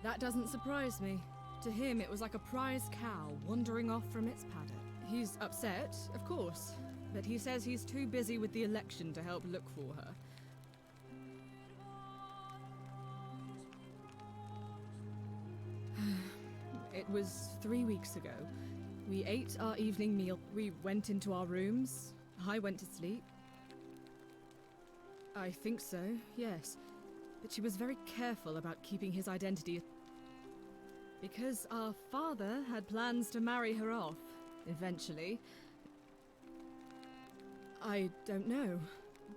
That doesn't surprise me. To him, it was like a prize cow wandering off from its paddock. He's upset, of course, but he says he's too busy with the election to help look for her. It was 3 weeks ago. We ate our evening meal. We went into our rooms. I went to sleep. I think so, yes. But she was very careful about keeping his identity. Because our father had plans to marry her off, eventually. I don't know.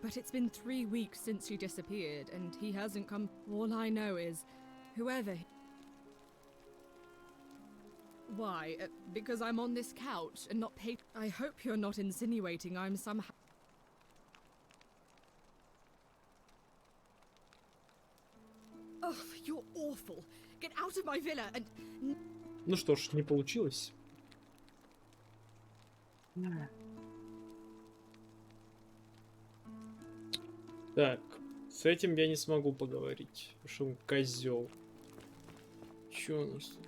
But it's been 3 weeks since she disappeared, and he hasn't come. All I know is, whoever. Why? Because I'm on this couch and not paid. I hope you're not insinuating I'm somehow. Ugh, you're awful. Get out of my villa and. Ну что ж, не получилось. Так, с этим я не смогу поговорить, потому что он козел. Чё у нас тут?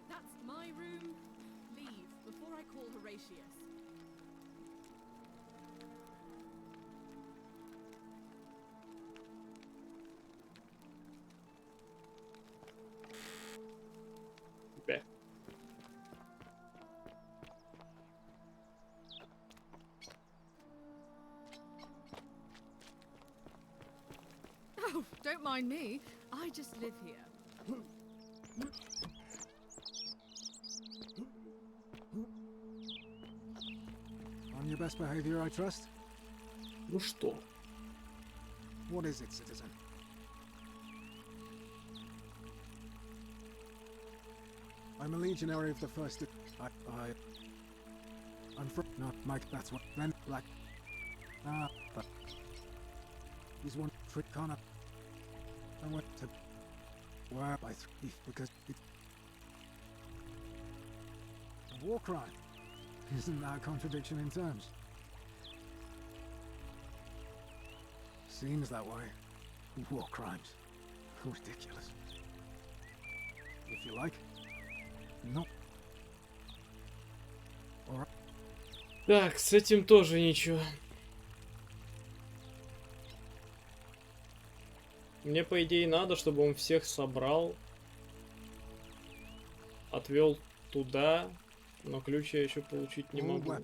That's my room. Leave before I call Horatius. Бля. Oh, don't mind me. I just live here. On your best behavior, I trust? Ну что? What is it, citizen? I'm a legionary of the first. I'm from. Not Mike, that's what. Then Black. But. He's one trick Connor. I went to. Where by 3 because it's. A war crime. Isn't that a contradiction in terms? Seems that way. War crimes. Ridiculous. If you like. No. Alright. Так, с этим тоже ничего. Мне, по идее, надо, чтобы он всех собрал, отвел туда, но ключ я еще получить не могу.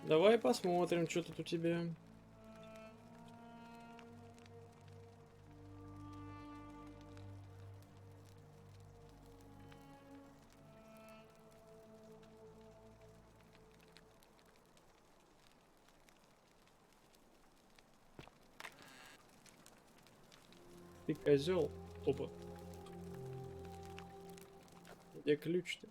Давай посмотрим, что тут у тебя. Ты козел. Опа. Где ключ-то?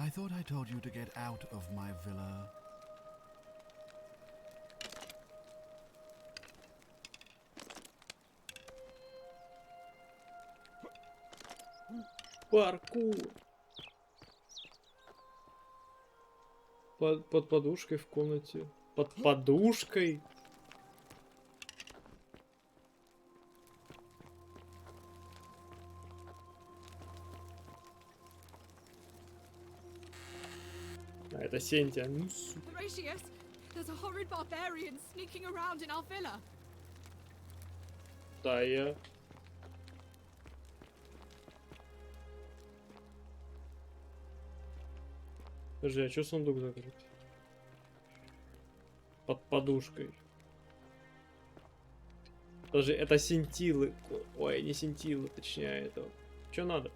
I thought I told you to get out of my villa. Паркур. Под подушкой в комнате. Под подушкой. Это Сентия. Ну, сука. Horatius, there's a horrid barbarian sneaking around in our villa. Да, я... Подожди, а чё сундук закрыт? Под подушкой. Подожди, это синтилы. Ой, не синтилы, точнее, это... Чё надо?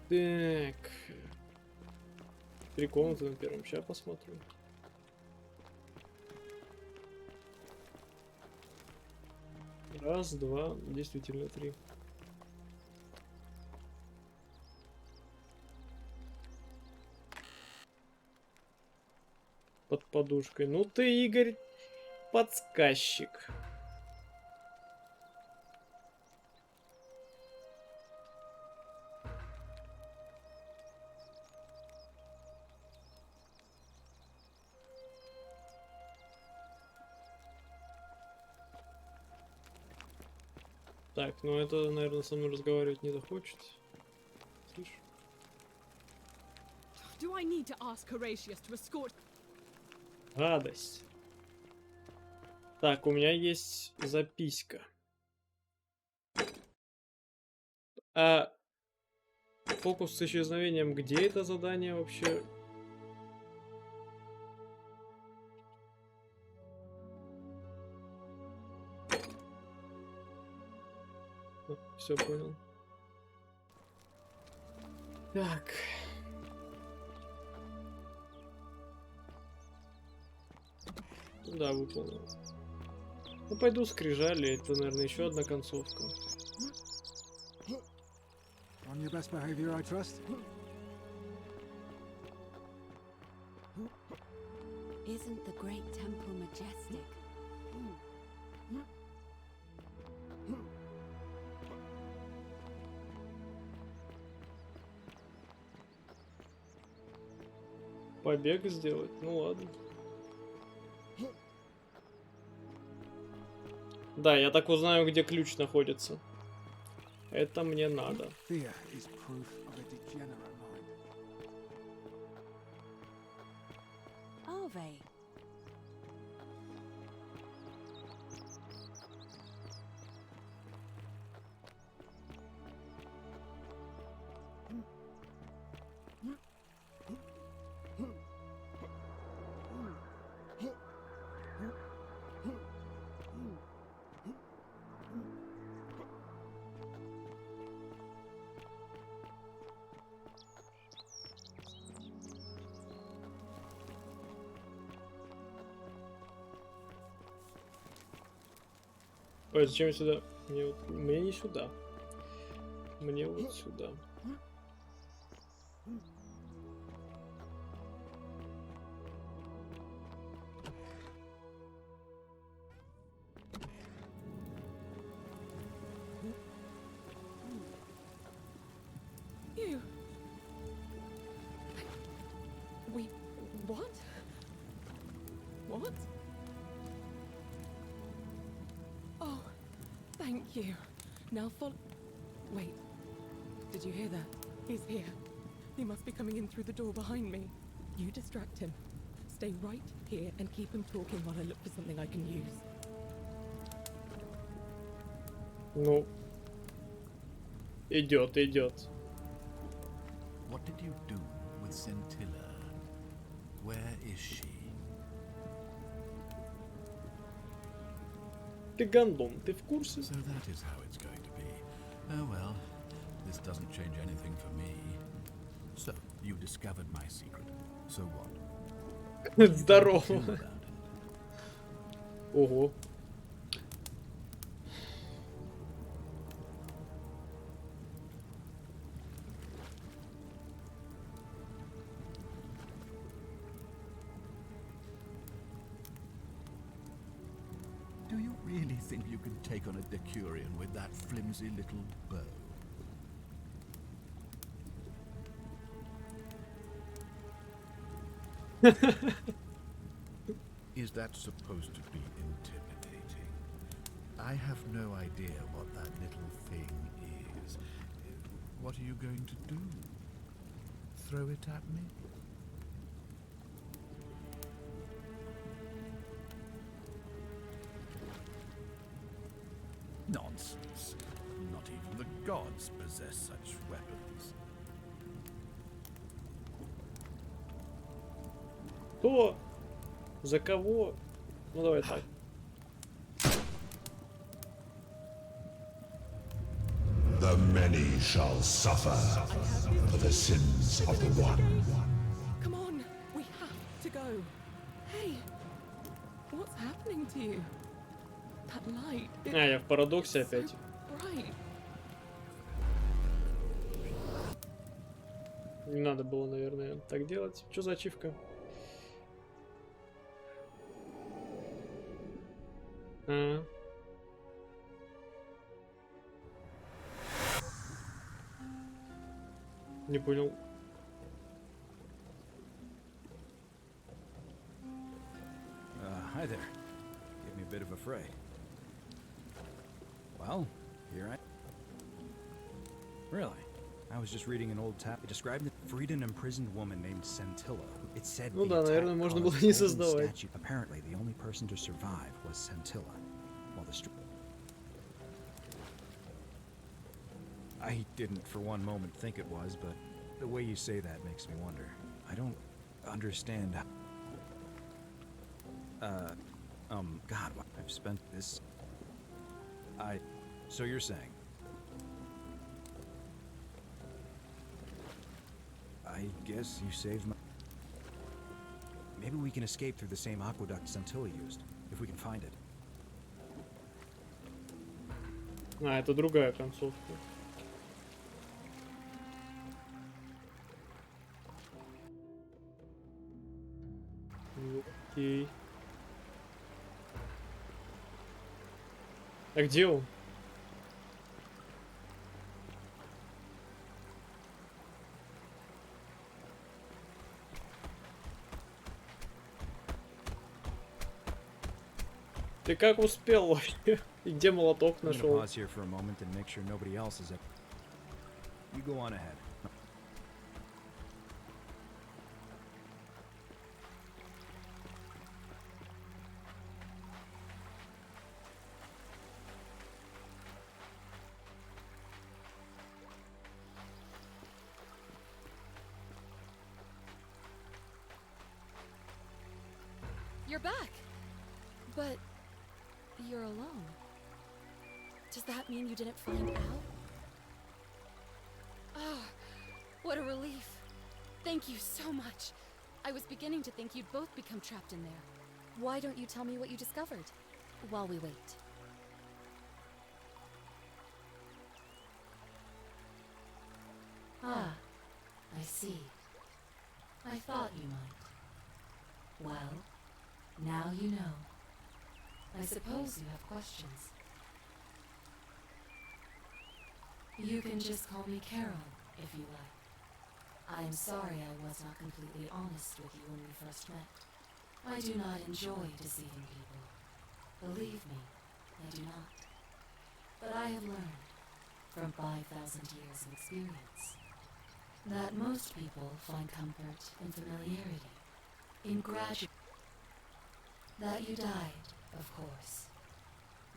Так. 3 комнаты на первом. Сейчас посмотрим. Раз, два, действительно 3. Под подушкой. Ну ты, Игорь, подсказчик. Так, ну это, наверное, со мной разговаривать не захочет. Слышь? Do I need to ask Horatius to escort? Гадость. Так, у меня есть записка. А фокус с исчезновением, где это задание вообще? Все понял. Так. Да, выполнил. Ну, пойду скрижали. Это, наверное, еще одна концовка. On your best behavior, I trust. Isn't the great temple majestic? Побег сделать? Ну ладно. Да, я так узнаю, где ключ находится. Это мне надо. Fear is proof of a degenerate mind. Are they? Ой, зачем я сюда? Мне не сюда. Мне вот сюда. You. We. What? What? Oh, thank you. Now follow. Wait. Did you hear that? He's here. He must be coming in through the door behind me. You distract him. Stay right here and keep him talking while I look for something I can use. Ну. Идет, идет. What did you do with Scintilla? Where is she? Ты гандон, ты в курсе? So that is how it's going to be. Oh well, this doesn't change anything for me. So, you discovered my secret. So what? Здорово. Ого. Do you really think you can take on a Decurion with that flimsy little bow? Is that supposed to be intimidating? I have no idea what that little thing is. What are you going to do? Throw it at me? Nonsense. Not even the gods possess such weapons. Кто? За кого? Ну давай так. The many shall suffer for the sins of the one. Come on, we have to go. Hey, what's happening to you? That light. А, я в парадоксе опять. Bright. Не надо было, наверное, так делать. Что за ачивка? А. Не понял. Hi there. Give me a bit of a fray. Well, here I... Really? I was just reading an old tap. It described it freed an imprisoned woman named Scintilla. It said Ну the да, наверное, attack можно caused было не golden создавать. statue. Apparently, the only person to survive was Scintilla. While the I didn't for one moment think it was, but the way you say that makes me wonder. I don't understand. God, I've spent this... So you're saying... I guess you saved my... Maybe we can escape through the same aqueduct Scintilla used, if we can find it. А, это другая концовка. Окей. А где он? Ты как успел вообще? И где молоток нашел? Pause here for a moment and make sure nobody else is at... You go on ahead. You're back! But you're alone. Does that mean you didn't find Al? Oh, what a relief. Thank you so much. I was beginning to think you'd both become trapped in there. Why don't you tell me what you discovered while we wait? Ah, I see. I thought you might. Well, now you know. I suppose you have questions. You can just call me Carol, if you like. I am sorry I was not completely honest with you when we first met. I do not enjoy deceiving people. Believe me, I do not. But I have learned, from 5,000 years of experience, that most people find comfort in familiarity, in gradual... That you died, of course.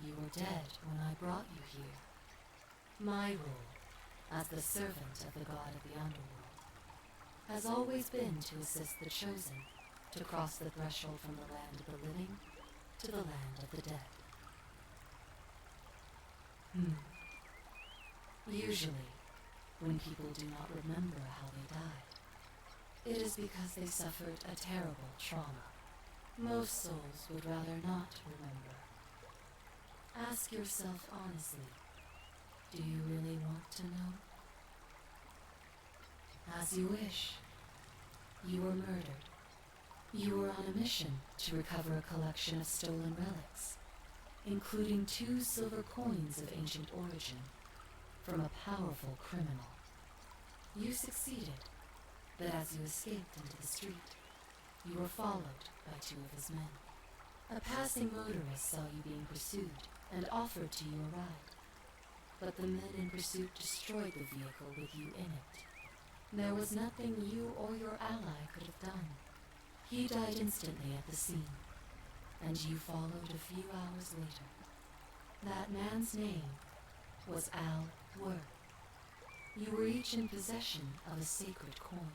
You were dead when I brought you here. My role, as the servant of the god of the underworld, has always been to assist the chosen to cross the threshold from the land of the living to the land of the dead. Usually, when people do not remember how they died, it is because they suffered a terrible trauma. Most souls would rather not remember. Ask yourself honestly, do you really want to know? As you wish. You were murdered. You were on a mission to recover a collection of stolen relics, including 2 silver coins of ancient origin, from a powerful criminal. You succeeded, but as you escaped into the street, you were followed by 2 of his men. A passing motorist saw you being pursued and offered to you a ride. but the men in pursuit destroyed the vehicle with you in it. There was nothing you or your ally could have done. He died instantly at the scene, and you followed a few hours later. That man's name was Al Worth. You were each in possession of a sacred coin,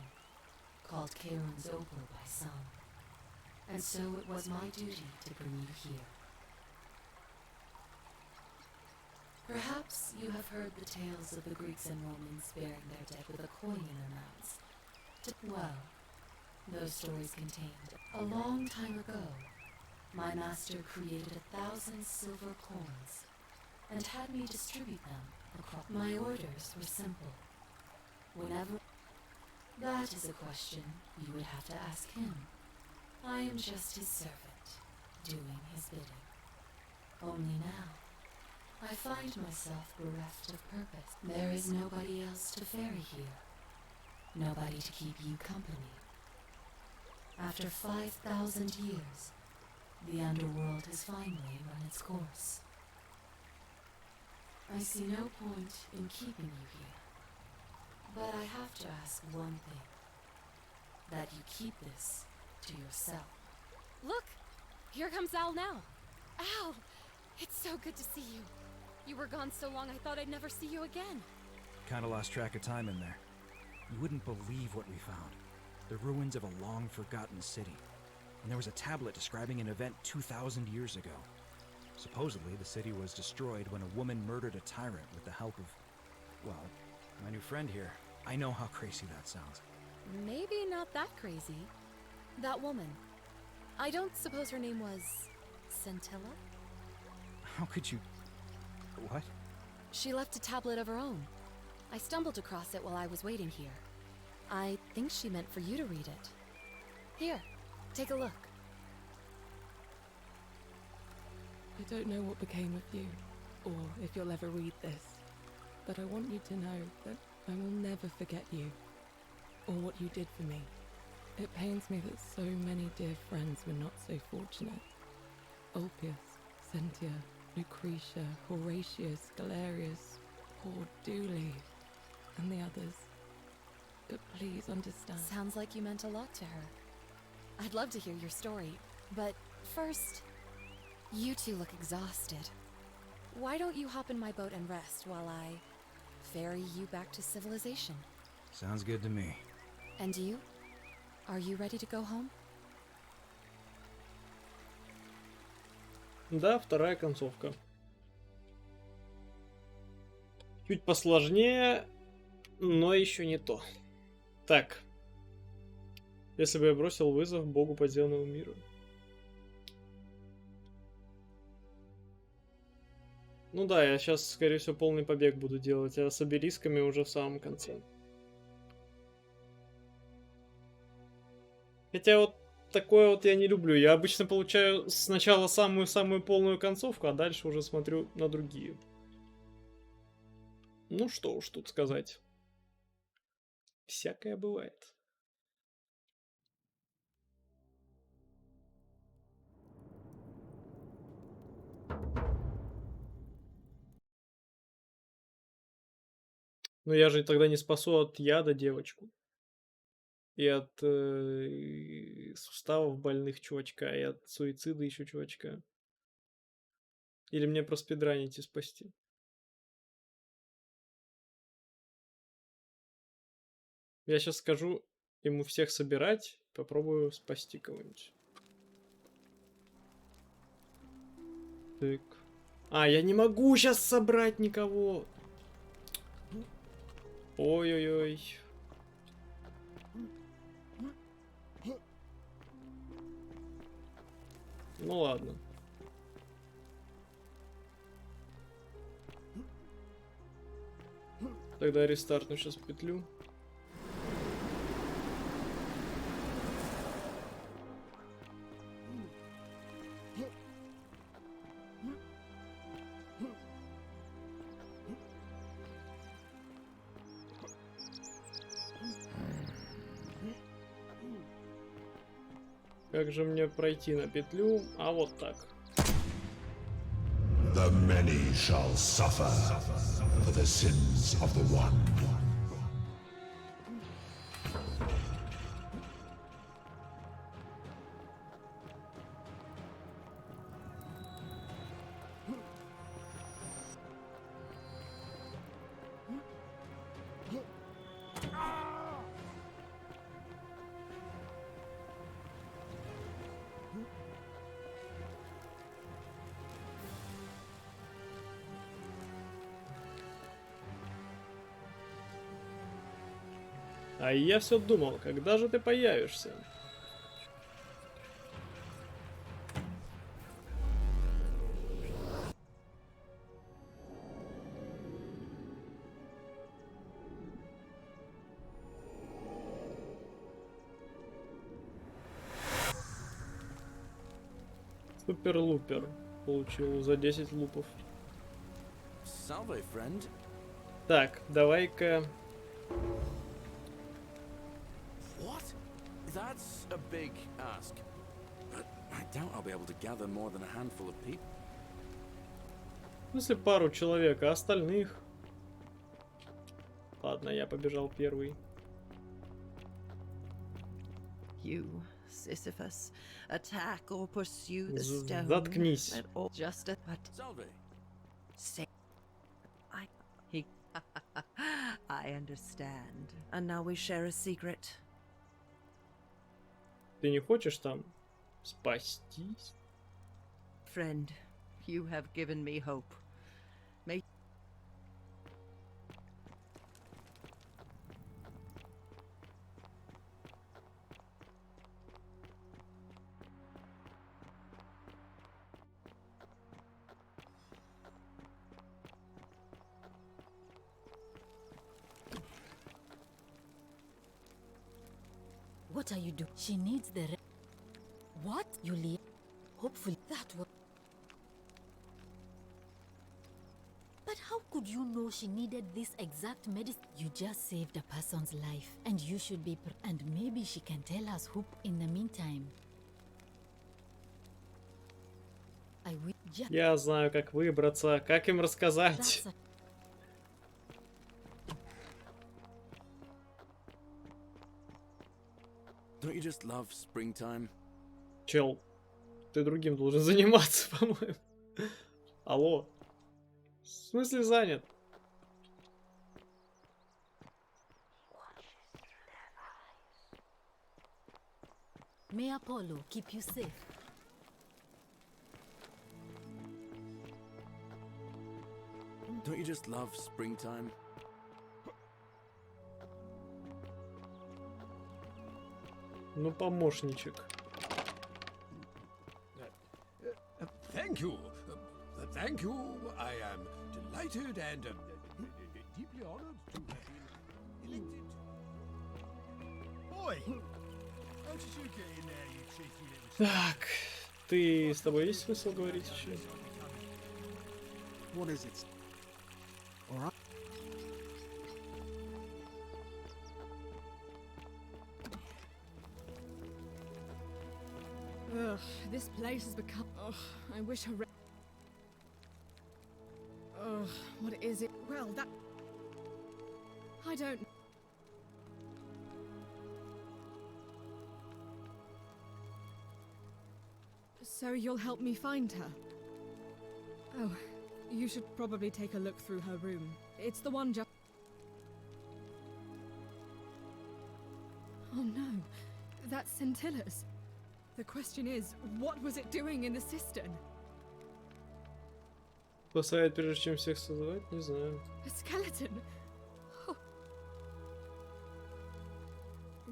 called Karon's Opal by some, and so it was my duty to bring you here. Perhaps you have heard the tales of the Greeks and Romans bearing their dead with a coin in their mouths. Well, those stories contained, a long time ago, my master created 1,000 silver coins and had me distribute them across. My orders were simple. Whenever... That is a question you would have to ask him. I am just his servant, doing his bidding. Only now, I find myself bereft of purpose. There is nobody else to ferry here. Nobody to keep you company. After 5,000 years, the underworld has finally run its course. I see no point in keeping you here. But I have to ask one thing. That you keep this to yourself. Look! Here comes Al now. Al! It's so good to see you. You were gone so long I thought I'd never see you again. Kinda lost track of time in there. You wouldn't believe what we found. The ruins of a long-forgotten city. And there was a tablet describing an event 2,000 years ago. Supposedly, the city was destroyed when a woman murdered a tyrant with the help of, well, my new friend here. I know how crazy that sounds. Maybe not that crazy. That woman. I don't suppose her name was... Scintilla? How could you... What? She left a tablet of her own. I stumbled across it while I was waiting here. I think she meant for you to read it. Here, take a look. I don't know what became of you, or if you'll ever read this, but I want you to know that I will never forget you, or what you did for me. It pains me that so many dear friends were not so fortunate. Ulpius, Cynthia, Lucretia, Horatius, Galerius, poor Dooley, and the others. But please understand. Sounds like you meant a lot to her. I'd love to hear your story, but first, you two look exhausted. Why don't you hop in my boat and rest while I ferry you back to civilization? Sounds good to me. And you? Are you ready to go home? Да, вторая концовка. Чуть посложнее, но еще не то. Так. Если бы я бросил вызов богу подземного мира. Ну да, я сейчас, скорее всего, полный побег буду делать, а с обелисками уже в самом конце. Хотя вот такое вот я не люблю. Я обычно получаю сначала самую-самую полную концовку, а дальше уже смотрю на другие. Ну что уж тут сказать. Всякое бывает. Но я же тогда не спасу от яда девочку. И от суставов больных чувачка, и от суицида еще чувачка. Или мне проспидранить и спасти. Я сейчас скажу ему всех собирать, попробую спасти кого-нибудь. Так. А, я не могу сейчас собрать никого. Ой-ой-ой. Ну ладно. Тогда рестартну сейчас петлю. Как же мне пройти на петлю? А вот так. The many shall suffer for the sins of the one. А я все думал, когда же ты появишься? Супер-лупер получил за 10 лупов. Salve, friend. Так, давай-ка... What? That's a big ask. But I doubt I'll be able to gather more than a handful of people. Если пару человек, а остальных... Ладно, я побежал первый. You, Sisyphus, attack or pursue the stone. Заткнись. And all just a but Salve. say he I understand. And now we share a secret. Ты не хочешь там спастись? Friend, you have given me hope. May What are you doing? She needs the... What? You leave? Hopefully that will... But how could you know she needed this exact medicine? You just saved a person's life, and you should be... And maybe she can tell us who in the meantime. I will just... Я знаю, как выбраться, как им рассказать. That's a... Don't you just love springtime? Чел, ты другим должен заниматься, по-моему. Алло. В смысле занят? May Apollo keep you safe. Don't you just love springtime? Ну, помощничек. Thank you. Thank you. I am delighted and deeply honored to have been elected. Oi! How did you get in there, you cheeky little... Так, ты с тобой есть смысл говорить еще? What is it? All right. Ugh, this place has become... Ugh, I wish her... Ugh, what is it? Well, that... I don't... So you'll help me find her? Oh, you should probably take a look through her room. It's the one just... Oh no, that's Scintilla's. The question is, what was it doing in the cistern? Спасает, прежде чем всех создавать? Не знаю. A skeleton? Oh.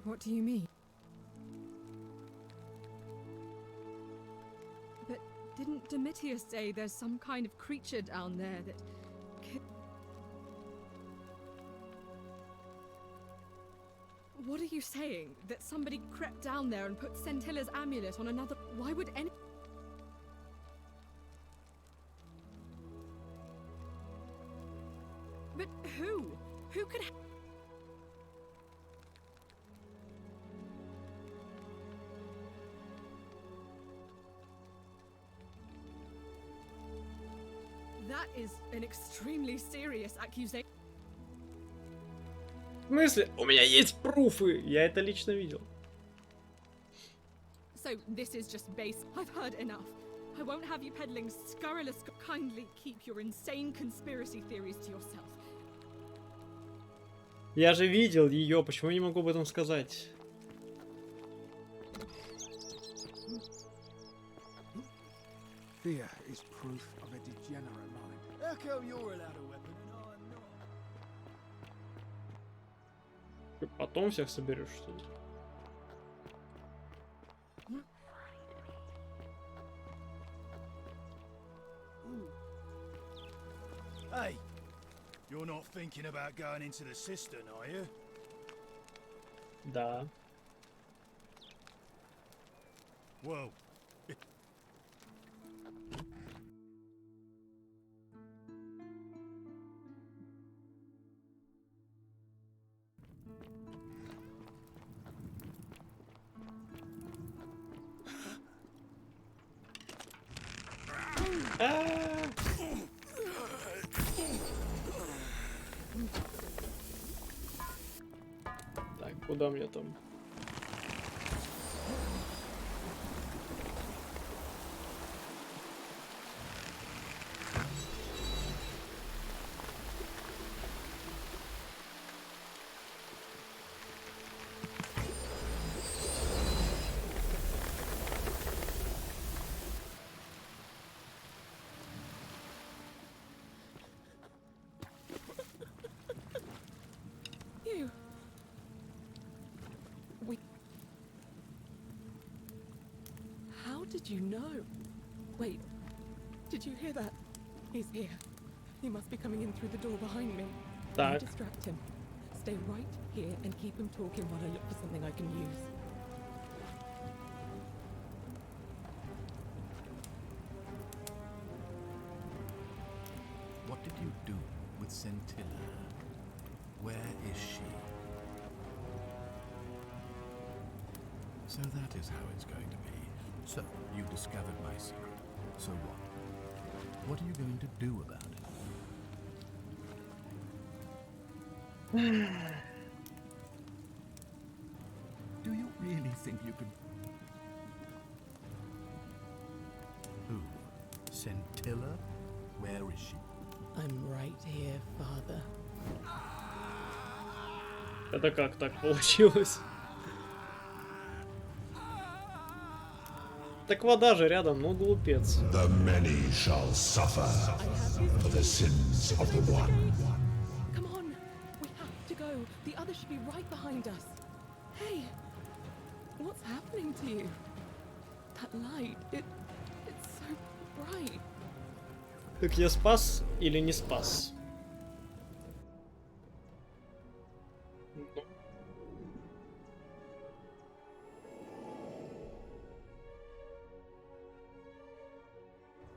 What do you mean? But didn't Domitius say there's some kind of creature down there that... What are you saying? That somebody crept down there and put Scintilla's amulet on another... Why would any... But who? Who could... That is an extremely serious accusation. В смысле? У меня есть пруфы! Я это лично видел. So this is just base. I've heard enough. I won't have you peddling scurrilous. Kindly keep your insane conspiracy theories to yourself. Я же видел ее, почему я не могу об этом сказать? Fear is proof of a degenerate mind. How come you're allowed a weapon and I'm not? Ты потом всех соберешь, что ли? Hey, you're not thinking about going into the cistern, are you? Да. Well, Так, куда мне там? You. How did you know? Wait, did you hear that? He's here. He must be coming in through the door behind me. Так. You distract him. Stay right here and keep him talking while I look for something I can use. What did you do with Scintilla? Where is she? So that is how it's going to be. So, you discovered my secret. So what? What are you going to do about it? Do you really think you could... Who? Scintilla? Where is she? I'm right here, Father. Это как так получилось? Так вода же рядом, ну глупец. The many shall suffer for the sins of the one. Come on, we have to go. The others should be right behind us. Hey, what's happening to you? That light, it's so bright. Так я спас или не спас?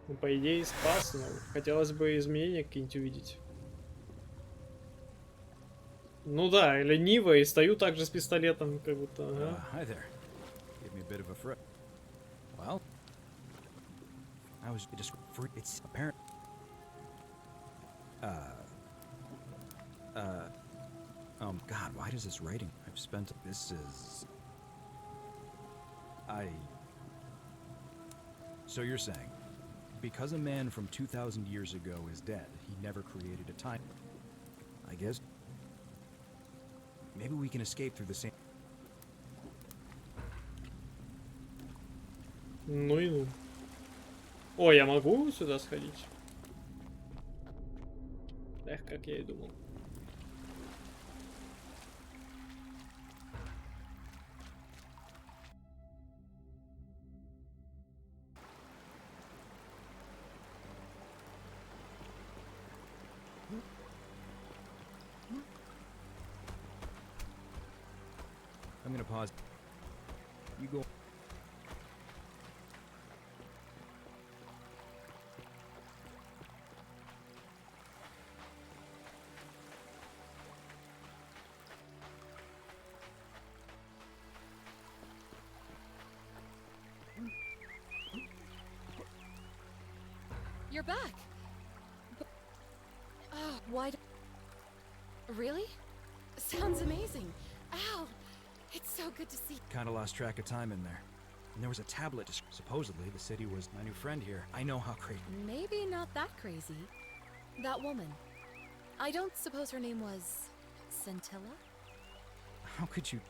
Ну, по идее, спас, но хотелось бы изменения какие-нибудь увидеть. Ну да, лениво, и стою также с пистолетом, как будто. Ага. Hi there. Give me a bit of a fright. Well, I was just free. It's apparent. God, why does this writing? I've spent. This is. So you're saying, because a man from 2,000 years ago is dead, he never created a time. I guess. Maybe we can escape through the same. Ну и ну. О, я могу сюда сходить? Эх, как я и думал. I'm gonna pause. You go. You're back. But Why? Really? Sounds amazing. Ow! It's so good to see. Kinda lost track of time in there. And there was a tablet. Supposedly, the city was my new friend here. I know how crazy. Maybe not that crazy. That woman. I don't suppose her name was Scintilla? How could you?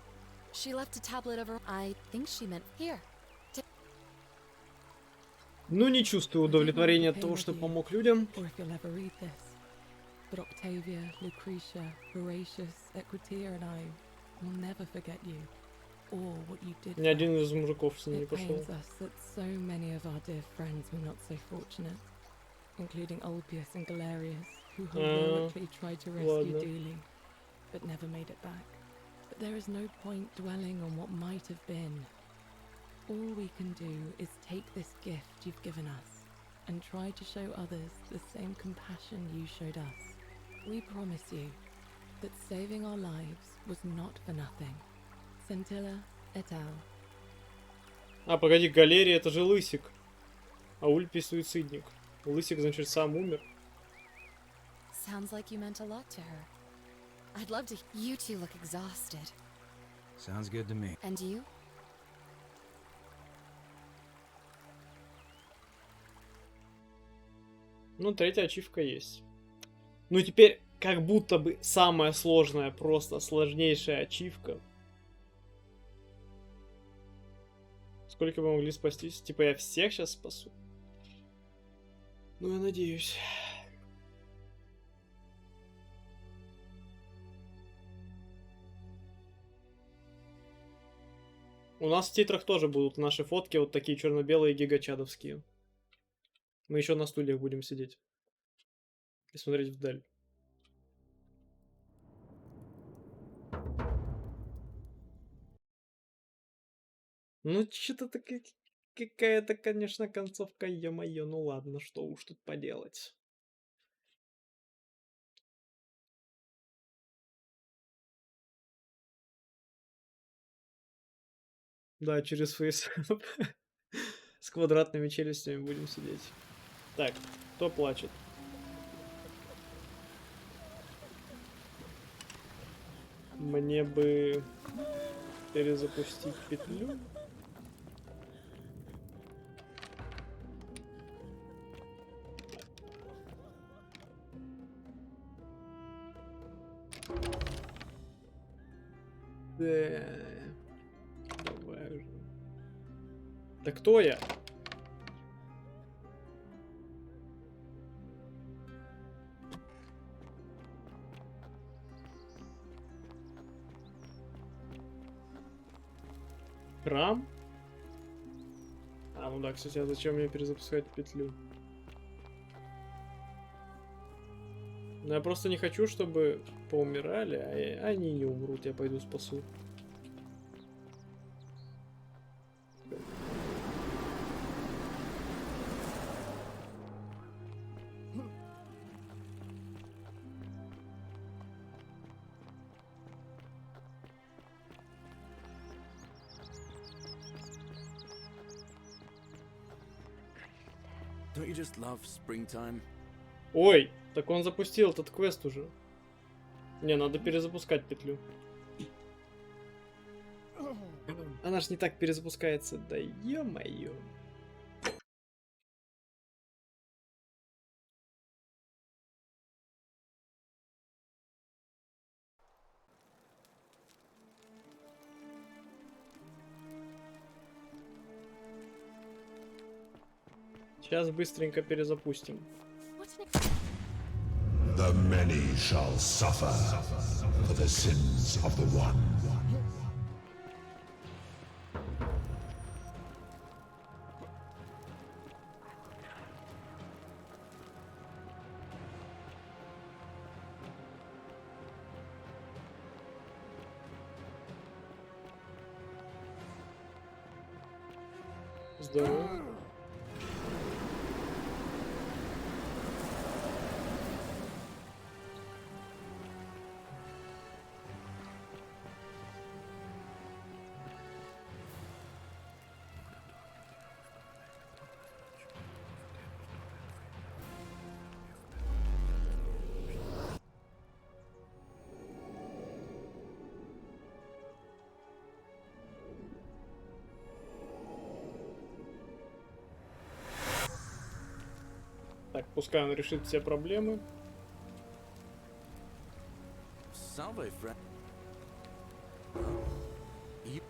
She left a tablet of her. I think she meant here. Ну, не чувствую удовлетворения от того, что помог людям. Or if you'll ever read this. But Octavia, Lucretia, Horatius, Equitia and I will never forget you. Or what you did. Ни один из мужиков с ним не It пошел. pains us that so many of our dear friends were not so fortunate, including Ulpius and Galerius, who heroically tried to rescue ладно. Dooley, but never made it back. But there is no point dwelling on what might have been. All we can do is take this gift you've given us and try to show others the same compassion you showed us. We promise you that saving our lives was not for nothing. Scintilla et al. А, погоди, Галерия это же Лысик. А Ульпий суицидник. Лысик, значит, сам умер. Sounds like you meant a lot to her. I'd love to. You two look exhausted. Sounds good to me. And you? Ну, третья ачивка есть. Ну, теперь, как будто бы самая сложная, просто сложнейшая ачивка. Сколько бы могли спастись? Типа я всех сейчас спасу? Ну, я надеюсь. У нас в титрах тоже будут наши фотки, вот такие черно-белые гигачадовские. Мы еще на стульях будем сидеть и смотреть вдаль. Ну, что-то какая-то, конечно, концовка, ё-моё, ну ладно, что уж тут поделать. Да, через фейсап с квадратными челюстями будем сидеть. Так, кто плачет? Мне бы перезапустить петлю. Да. Давай уже. Да кто я? Храм? А, ну да, кстати, а зачем мне перезапускать петлю? Ну, я просто не хочу, чтобы поумирали, а они не умрут, я пойду спасу. Don't you just love springtime? Ой, так он запустил этот квест уже. Не, надо перезапускать петлю. Она ж не так перезапускается, да ё-моё. Сейчас быстренько перезапустим. The many shall suffer for the sins of the one. Здорово. Так, пускай он решит все проблемы. Salve, friend. You...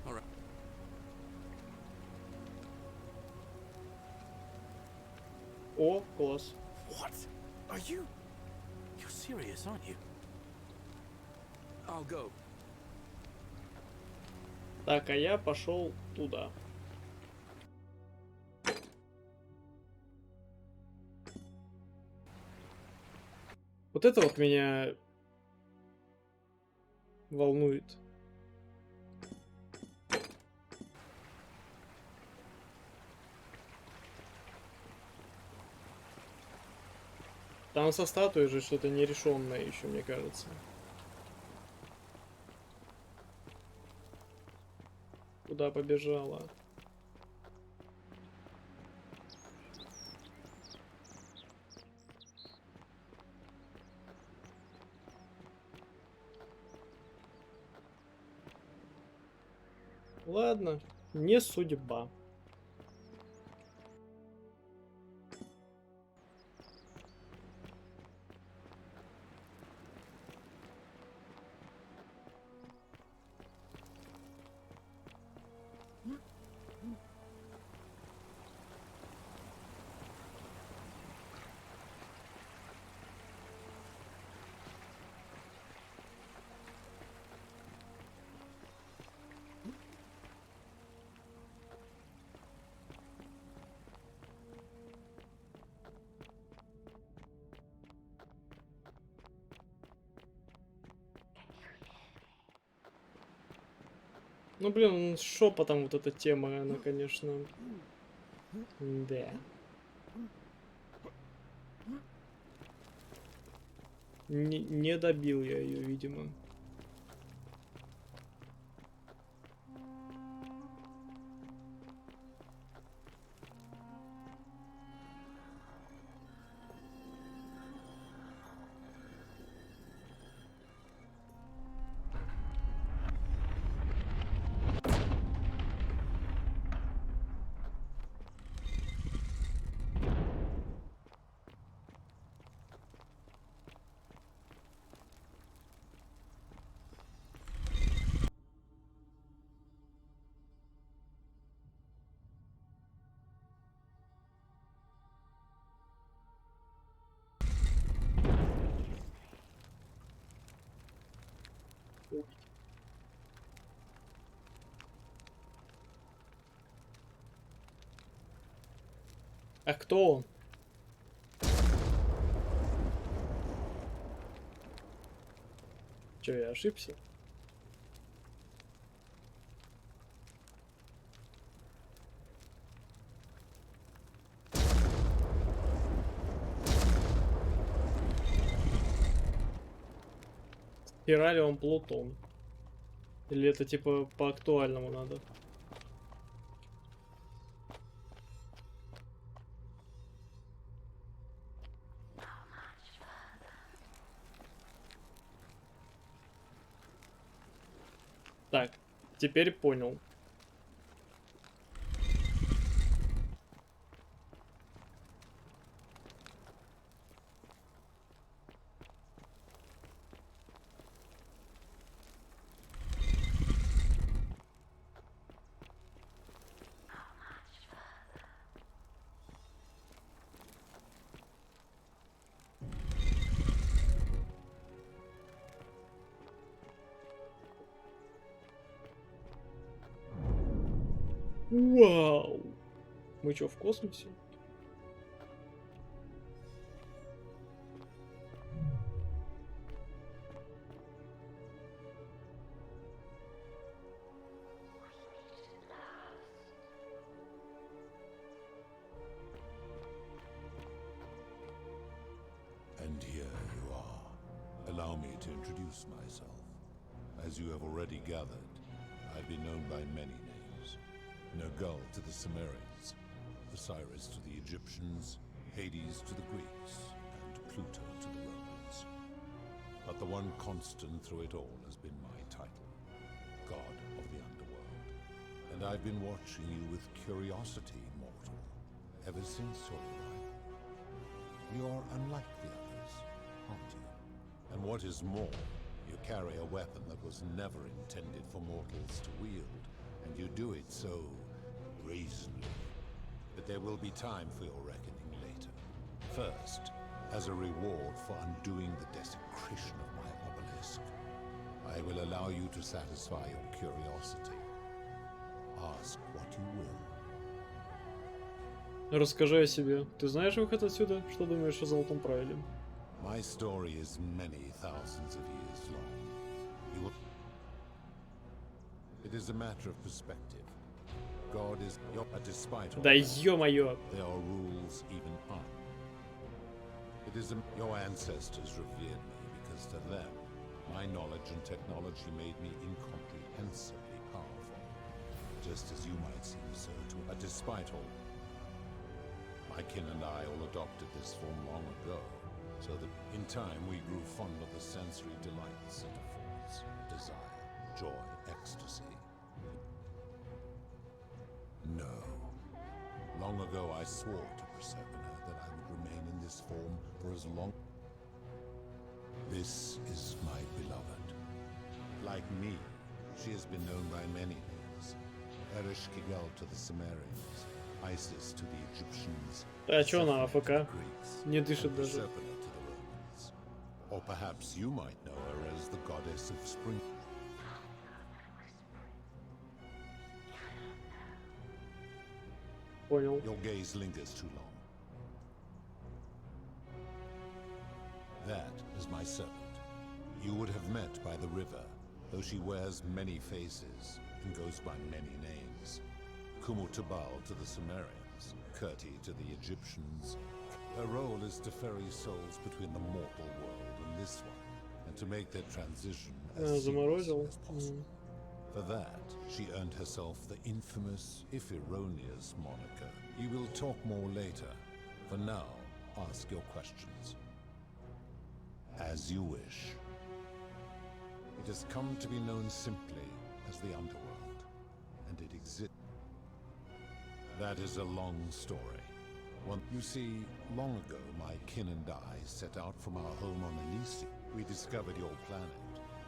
All right. О, класс. What? Are you? You're serious, aren't you? I'll go. Так, а я пошел туда. Вот это вот меня волнует. Там со статуей же что-то нерешенное еще, мне кажется. Куда побежала? Ладно, не судьба. Ну, блин, шепотом вот эта тема, она, конечно... Да. Не добил я ее, видимо. А кто он? Че, я ошибся? Спиралиум Плутон. Или это типа по актуальному надо? Так, теперь понял. Вау! Мы чё, в космосе? And here you are. Allow me to introduce myself. As you have already gathered, I've been known by many names. Nergal to the Sumerians, Osiris to the Egyptians, Hades to the Greeks, and Pluto to the Romans. But the one constant through it all has been my title, God of the Underworld. And I've been watching you with curiosity, mortal. ever since your arrival. You are unlike the others, aren't you? And what is more, you carry a weapon that was never intended for mortals to wield, and you do it so brazenly. But there will be time for your reckoning later. First, as a reward for undoing the desecration of my obelisk, I will allow you to satisfy your curiosity. Ask what you will. Расскажи о себе. Ты знаешь выход отсюда? Что думаешь о Золотом Правиле? My story is many thousands of years long. It is a matter of perspective. God is despite all Да that, ё-моё! there are rules even on. It is your ancestors revered me because to them, my knowledge and technology made me incomprehensibly powerful. Just as you might seem so to, despite all. My kin and I all adopted this form long ago, so that in time we grew fond of the sensory delights it affords: desire, joy, ecstasy. No. Long ago I swore to Persephone that I would remain in this form for as long. This is my beloved. Like me, she has been known by many names. Ereshkigal to the Sumerians, Isis to the Egyptians, А чё она АФК? Greeks, Не дышит and даже. Persephone to the Romans. Or perhaps you might know her as the goddess of spring. Понял. Your gaze lingers too long. That is my servant. You would have met by the river, though she wears many faces and goes by many names. Kumutabal to the Sumerians, Kirti to the Egyptians. Her role is to ferry souls between the mortal world and this one, and to make their transition as seamless Заморозил. as possible. For that, she earned herself the infamous, if erroneous, moniker. You will talk more later. For now, ask your questions. As you wish. It has come to be known simply as the Underworld, and it exists. That is a long story. You see, long ago, my kin and I set out from our home on Elysium. We discovered your planet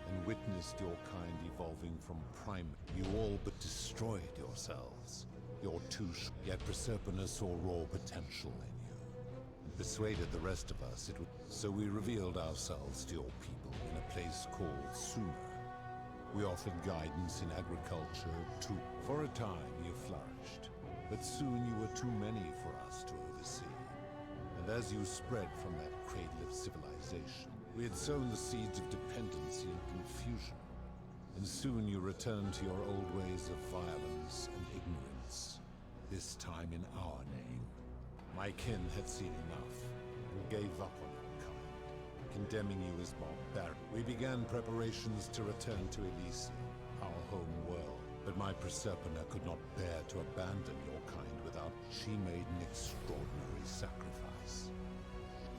and witnessed your kind evolving from prime. You all but destroyed yourselves. Your yet Persephone saw raw potential in you, and persuaded the rest of us it would. So we revealed ourselves to your people in a place called Sumer. We offered guidance in agriculture too. For a time you flourished, but soon you were too many for us to oversee. And as you spread from that cradle of civilization, we had sown the seeds of dependency and confusion. And soon you returned to your old ways of violence and ignorance, this time in our name. My kin had seen enough and gave up on mankind, condemning you as barbaric. We began preparations to return to Elysium, our home world. But my Persephone could not bear to abandon your kind without. She made an extraordinary sacrifice.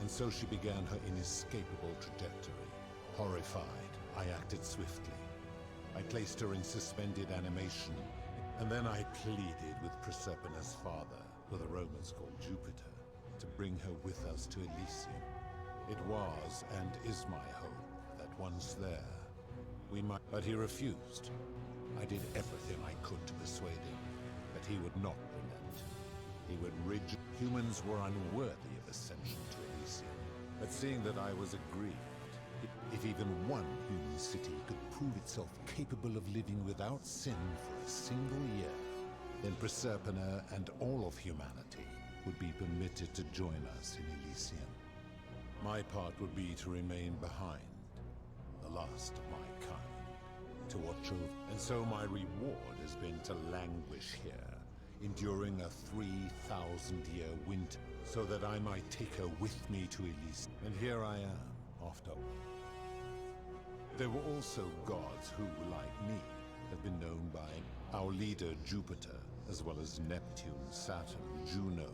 And so she began her inescapable trajectory. Horrified, I acted swiftly. I placed her in suspended animation, and then I pleaded with Persephone's father, who the Romans called Jupiter, to bring her with us to Elysium. It was and is my hope that once there, we might. But he refused. I did everything I could to persuade him that he would not relent. He would rid. Humans were unworthy of ascension to Elysium. But seeing that I was aggrieved, if even one human city could prove itself capable of living without sin for a single year, then Persephone and all of humanity would be permitted to join us in Elysium. My part would be to remain behind, the last of my kind, to watch over. And so my reward has been to languish here, enduring a 3,000-year winter, so that I might take her with me to Elysium. And here I am, after all. There were also gods who, like me, have been known by our leader Jupiter, as well as Neptune, Saturn, Juno,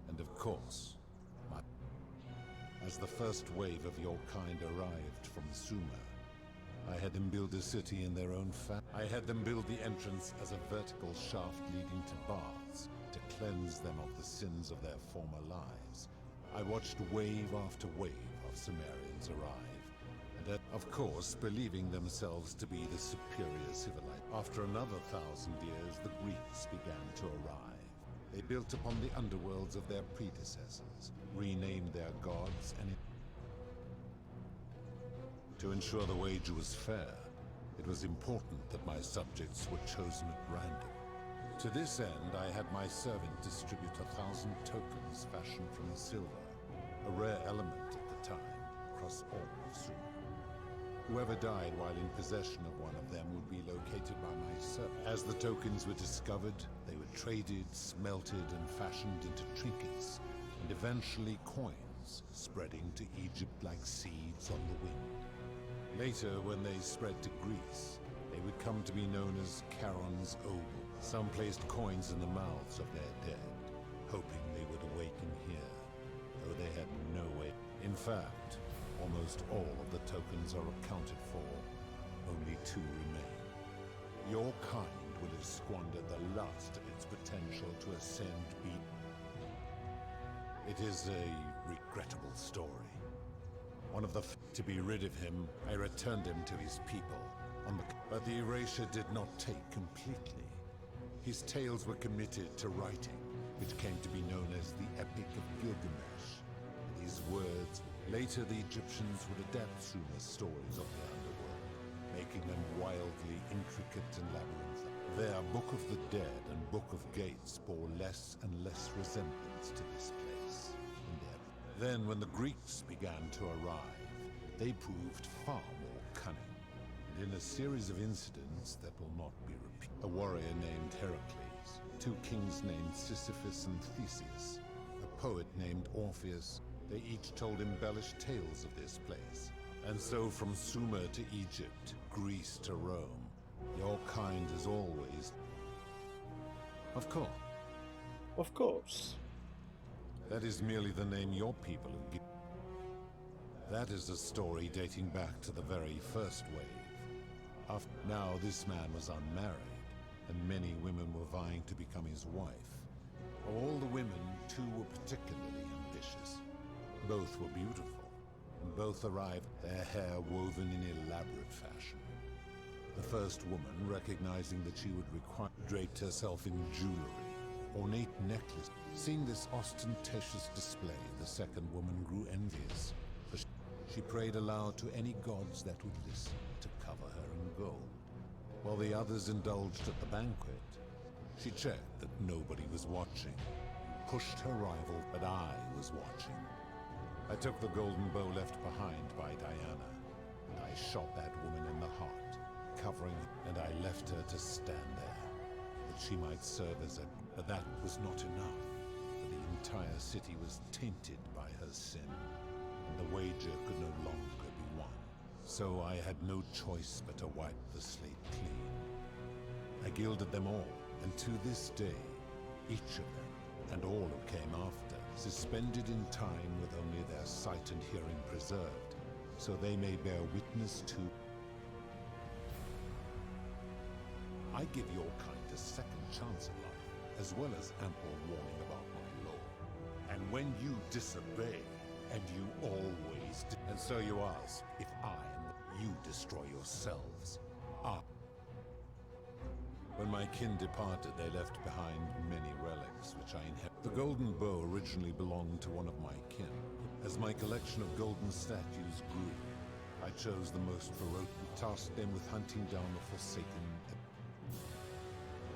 and of course, as the first wave of your kind arrived from Sumer, I had them build a city in their own I had them build the entrance as a vertical shaft leading to baths, to cleanse them of the sins of their former lives, I watched wave after wave of Sumerians arrive, and of course believing themselves to be the superior civilization. After another 1,000 years, the Greeks began to arrive. They built upon the underworlds of their predecessors, renamed their gods, and to ensure the wager was fair, it was important that my subjects were chosen at random. To this end, I had my servant distribute 1,000 tokens fashioned from silver, a rare element at the time, across all of Sumer. Whoever died while in possession of one of them would be located by my servant. As the tokens were discovered, they were traded, smelted, and fashioned into trinkets, and eventually coins, spreading to Egypt like seeds on the wind. Later, when they spread to Greece, they would come to be known as Charon's Oval. Some placed coins in the mouths of their dead, hoping they would awaken here, though they had no way. In fact, almost all of the tokens are accounted for. Only 2 remain. Your kind will have squandered the last of its potential to ascend It is a regrettable story. One of the to be rid of him, I returned him to his people. But the erasure did not take completely. His tales were committed to writing, which came to be known as the Epic of Gilgamesh. And his words, later the Egyptians would adapt Sumer's stories of the underworld, making them wildly intricate and labyrinthine. Their Book of the Dead and Book of Gates bore less and less resemblance to this place. Then, when the Greeks began to arrive, they proved far more cunning. And in a series of incidents that will not be repeated, a warrior named Heracles, 2 kings named Sisyphus and Theseus, a poet named Orpheus, they each told embellished tales of this place. And so from Sumer to Egypt, Greece to Rome, your kind is always... Of course. Of course. That is merely the name your people have given. That is a story dating back to the very first wave. Now this man was unmarried, and many women were vying to become his wife. Of all the women, 2 were particularly ambitious. Both were beautiful, and both arrived, their hair woven in elaborate fashion. The first woman, recognizing that she would require, draped herself in jewelry, ornate necklace. Seeing this ostentatious display, the second woman grew envious, for she prayed aloud to any gods that would listen to cover her in gold. While the others indulged at the banquet, she checked that nobody was watching, pushed her rival, but I was watching. I took the golden bow left behind by Diana, and I shot that woman in the heart, covering, and I left her to stand there, that she might serve as a... But that was not enough, for the entire city was tainted by her sin, and the wager could no longer be won. So I had no choice but to wipe the slate clean. I gilded them all, and to this day, each of them, and all who came after, suspended in time with only their sight and hearing preserved, so they may bear witness to... I give your kind a second chance in life, as well as ample warning about my law. And when you disobey, and you always do, and so you ask, if you destroy yourselves. When my kin departed, they left behind many relics, which I inherited. The golden bow originally belonged to one of my kin. As my collection of golden statues grew, I chose the most ferocious, tasked them with hunting down the Forsaken.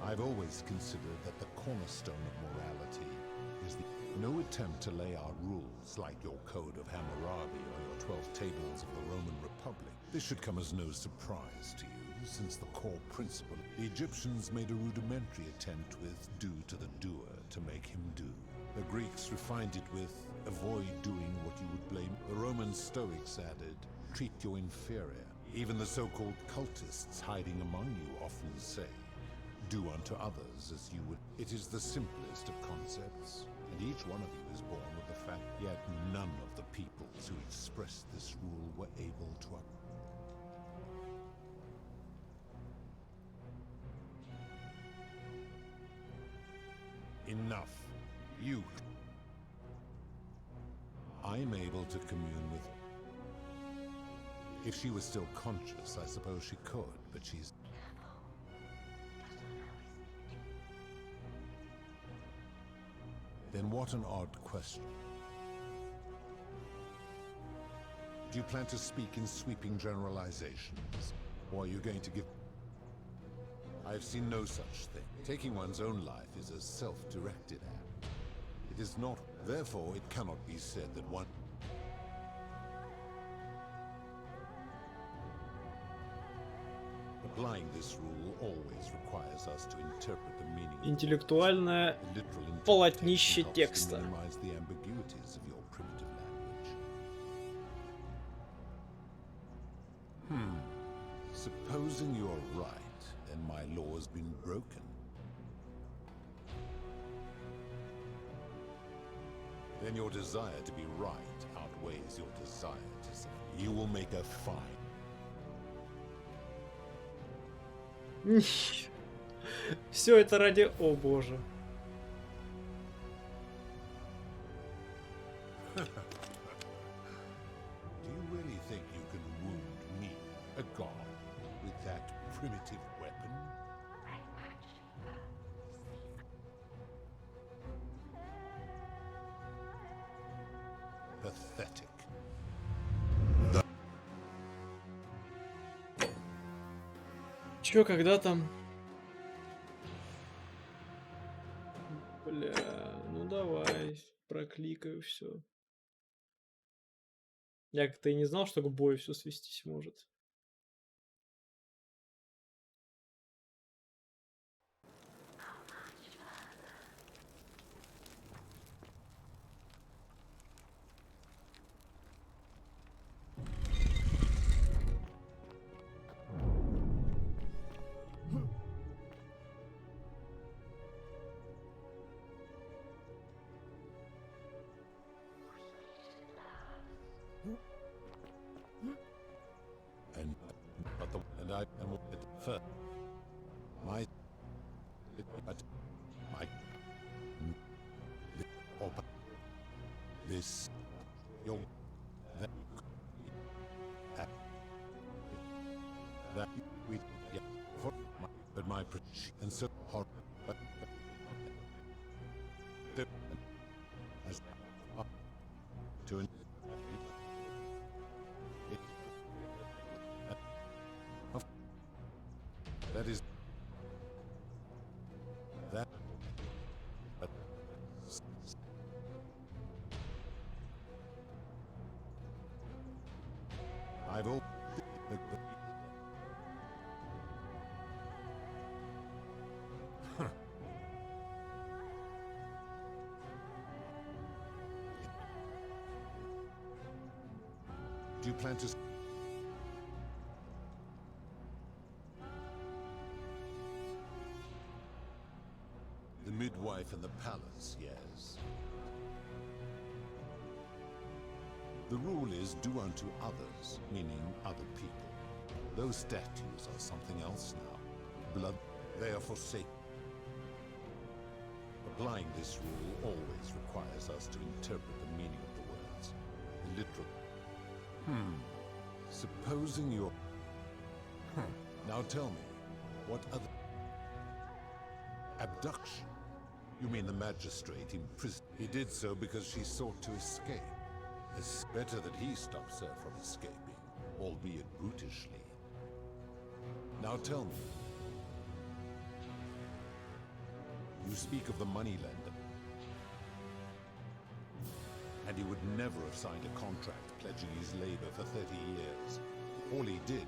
I've always considered that the cornerstone of morality is no attempt to lay out rules like your Code of Hammurabi or your 12 Tables of the Roman Republic. This should come as no surprise to you, since the core principle the Egyptians made a rudimentary attempt with do to the doer to make him do. The Greeks refined it with avoid doing what you would blame. The Roman Stoics added treat your inferior. Even the so-called cultists hiding among you often say do unto others as you would. It is the simplest of concepts, and each one of you is born with the fact, yet none of the peoples who expressed this rule were able to Enough. You. I'm able to commune with... If she was still conscious, I suppose she could, but she's... Then what an odd question. Do you plan to speak in sweeping generalizations? Or are you going to give... I've seen no such thing. Taking one's own life is a self-directed act. It is not... Therefore, it cannot be said that one... Applying this rule always requires us to interpret the meaning of Интеллектуальное полотнище текста. minimize the ambiguities of your primitive language. Supposing you're right, then my law has been broken. Then your desire to be right outweighs your desire to say. You will make a fine. Все это ради... О боже. Do you really think you can wound me, a god, with that primitive weapon? Pathetic. Чё, когда там? Бля, ну давай, прокликаю все. Я как-то и не знал, что к бою все свестись может. And I am first. My this your that we yeah for my, but my and so hard but as to that is that but I've all do you plan to the midwife and the palace, yes. The rule is do unto others, meaning other people. Those statues are something else now. Blood, they are forsaken. Applying this rule always requires us to interpret the meaning of the words. The literal. Supposing you're... Now tell me, what other... Abduction? You mean the magistrate imprisoned? He did so because she sought to escape. It's better that he stops her from escaping, albeit brutishly. Now tell me. You speak of the moneylender. And he would never have signed a contract pledging his labor for 30 years. All he did...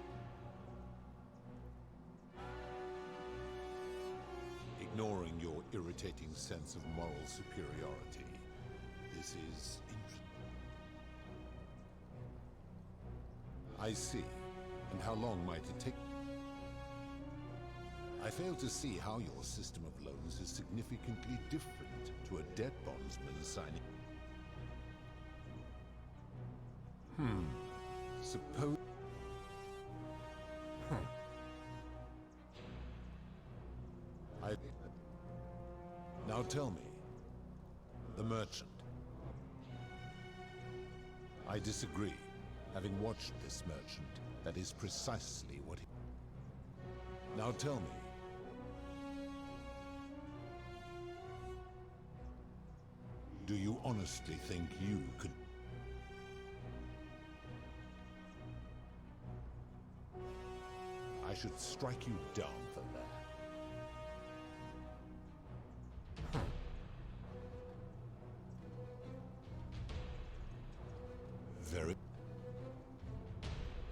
Ignoring your irritating sense of moral superiority, this is interesting. I see. And how long might it take? I fail to see how your system of loans is significantly different to a debt bondsman signing. Suppose... Now tell me, the merchant. I disagree. Having watched this merchant, that is precisely what he... Now tell me. Do you honestly think you could... I should strike you down for that. Very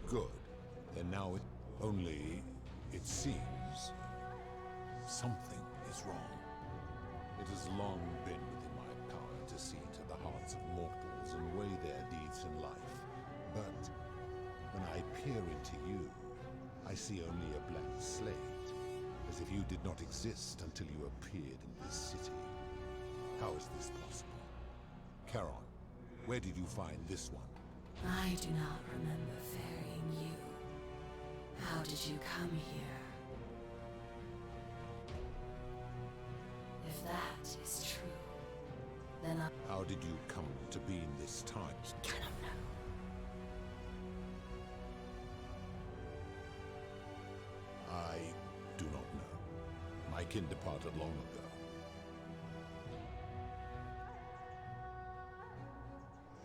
good. Then now it only, it seems, something is wrong. It has long been within my power to see to the hearts of mortals and weigh their deeds in life. But when I peer into you, I see only a blank slate, as if you did not exist until you appeared in this city. How is this possible? Charon, where did you find this one? I do not remember ferrying you. How did you come here? If that is true, then I... How did you come to be in this time? cannot know. I do not know. My kin departed long ago.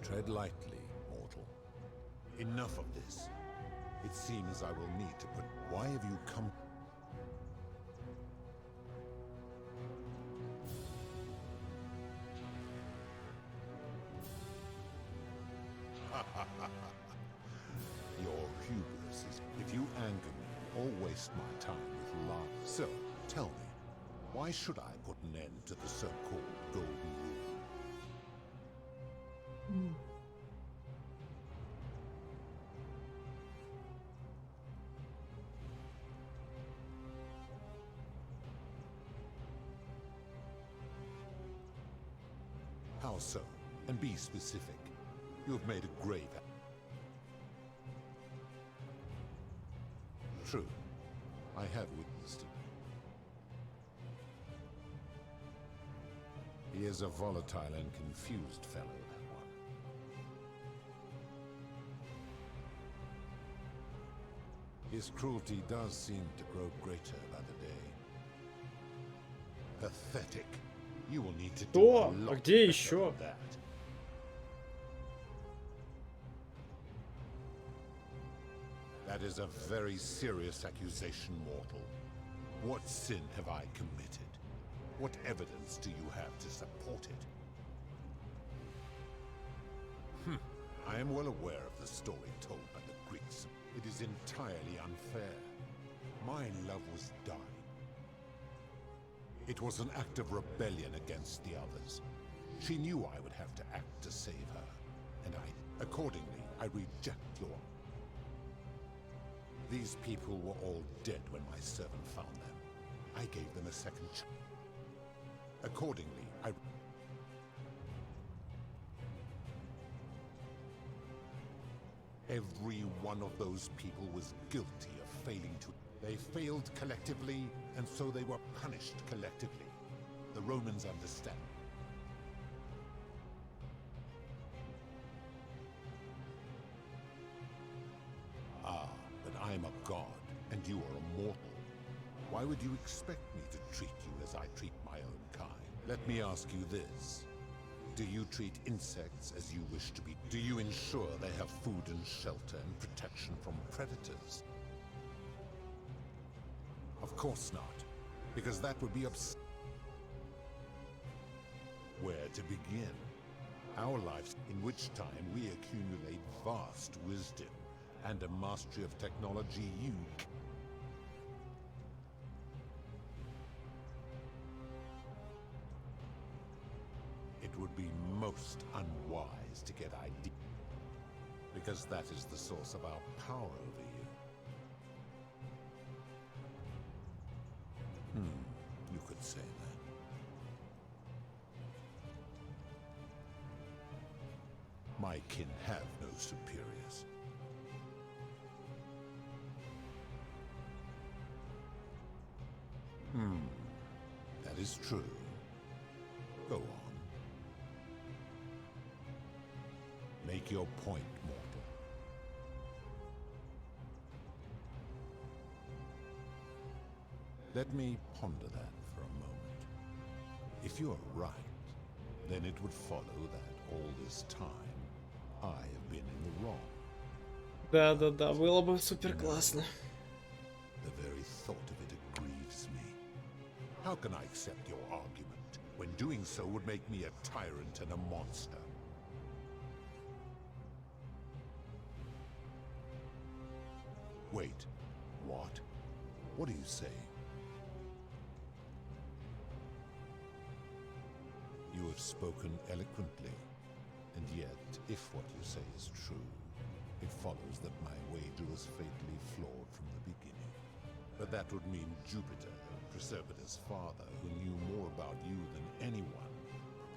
Tread lightly, mortal. Enough of this. It seems I will need to put... Why have you come... Your hubris is... If you anger me or waste my time with lies... So, tell me, why should I put an end to the so-called Golden Rule? How so? And be specific. You have made a grave... True. I have witnessed it. He is a volatile and confused fellow, that one. His cruelty does seem to grow greater by the day. Pathetic. You will need to do a Что? lot А где better еще? than that. That is a very serious accusation, mortal. What sin have I committed? What evidence do you have to support it? I am well aware of the story told by the Greeks. It is entirely unfair. My love was dying. It was an act of rebellion against the others. She knew I would have to act to save her, and accordingly, I reject your... These people were all dead when my servant found them. I gave them a second chance. Accordingly, Every one of those people was guilty of failing to... They failed collectively, and so they were punished collectively. The Romans understand. Ah, but I'm a god, and you are a mortal. Why would you expect me to treat you as I treat my own kind? Let me ask you this. Do you treat insects as you wish to be? Do you ensure they have food and shelter and protection from predators? Of course not, because that would be Where to begin? Our lives, in which time we accumulate vast wisdom and a mastery of technology you... It would be most unwise to get ID, because that is the source of our power over you. You could say that. My kin have no superiors. That is true. Go on. Make your point, mortal. Let me ponder that for a moment. If you're right, then it would follow that all this time I have been in the wrong. Да, было бы супер классно. The very thought of it grieves me. How can I accept your argument when doing so would make me a tyrant and a monster? Wait, what? What are you saying? You have spoken eloquently, and yet, if what you say is true, it follows that my wager was fatally flawed from the beginning. But that would mean Jupiter, Chrysepida's father, who knew more about you than anyone,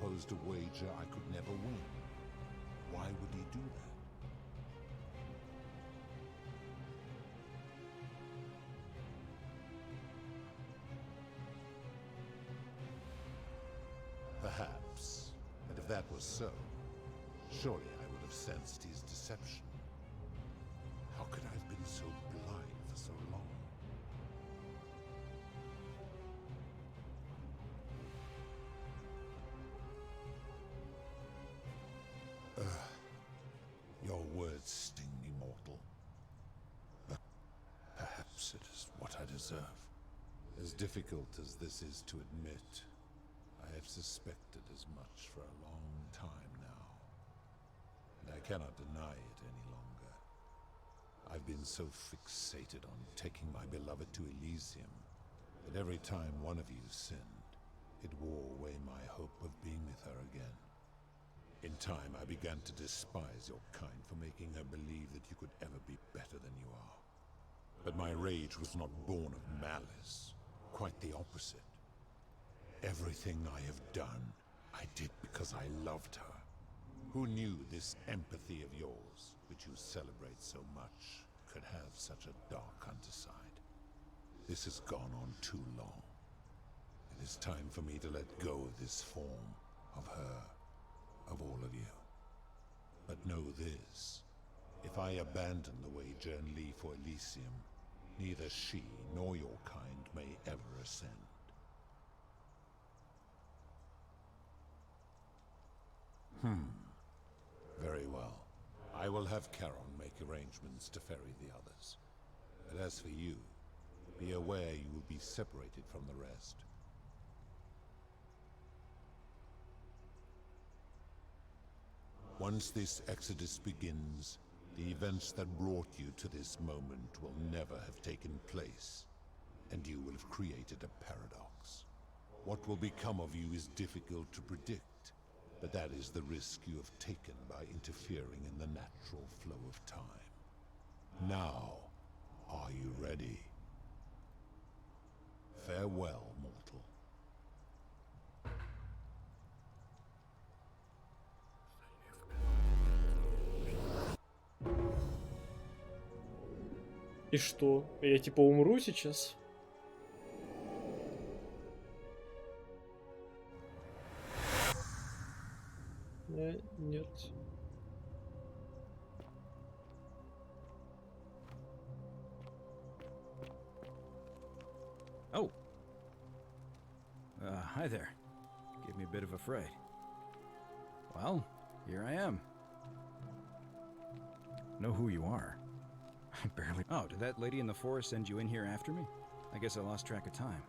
proposed a wager I could never win. Why would he do that? Perhaps. And if that was so, surely I would have sensed his deception. How could I have been so blind for so long? Your words sting me, mortal. But perhaps it is what I deserve. As difficult as this is to admit, I have suspected as much for a long time now, and I cannot deny it any longer. I've been so fixated on taking my beloved to Elysium that every time one of you sinned, it wore away my hope of being with her again. In time, I began to despise your kind for making her believe that you could ever be better than you are. But my rage was not born of malice, quite the opposite. Everything I have done, I did because I loved her. Who knew this empathy of yours, which you celebrate so much, could have such a dark underside? This has gone on too long. It is time for me to let go of this form, of her, of all of you. But know this, if I abandon the wager and leave for Elysium, neither she nor your kind may ever ascend. Very well. I will have Charon make arrangements to ferry the others. But as for you, be aware you will be separated from the rest. Once this exodus begins, the events that brought you to this moment will never have taken place, and you will have created a paradox. What will become of you is difficult to predict, but that is the risk you have taken by interfering in the natural flow of time. Now, are you ready? Farewell, mortal. И что? Я типа умру сейчас? Нет. Oh. Hi there. Gave me a bit of a fright. Well, here I am. Know who you are. I barely... Oh, did that lady in the forest send you in here after me? I guess I lost track of time,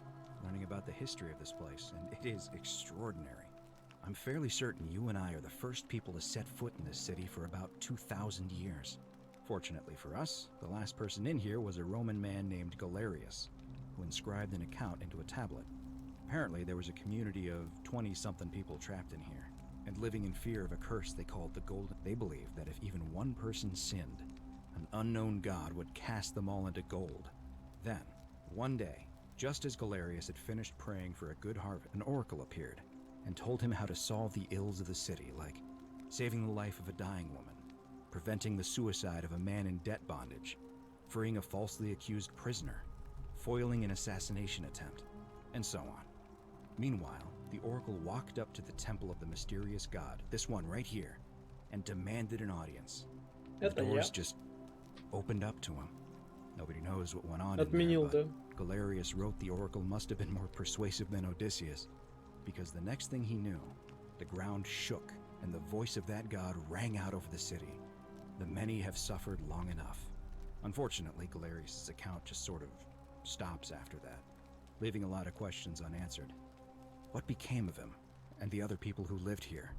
learning about the history of this place, and it is extraordinary. I'm fairly certain you and I are the first people to set foot in this city for about 2,000 years. Fortunately for us, the last person in here was a Roman man named Galerius, who inscribed an account into a tablet. Apparently, there was a community of 20-something people trapped in here, and living in fear of a curse they called the Golden. They believed that if even one person sinned, an unknown god would cast them all into gold. Then, one day, just as Galerius had finished praying for a good harvest, an oracle appeared and told him how to solve the ills of the city, like saving the life of a dying woman, preventing the suicide of a man in debt bondage, freeing a falsely accused prisoner, foiling an assassination attempt, and so on. Meanwhile, the oracle walked up to the temple of the mysterious god, this one right here, and demanded an audience. The Это doors я. just opened up to him. Nobody knows what went on Отменил, in there, да. but Galerius wrote the oracle must have been more persuasive than Odysseus, because the next thing he knew, the ground shook, and the voice of that god rang out over the city. The many have suffered long enough. Unfortunately, Galerius' account just sort of stops after that, leaving a lot of questions unanswered. What became of him, and the other people who lived here?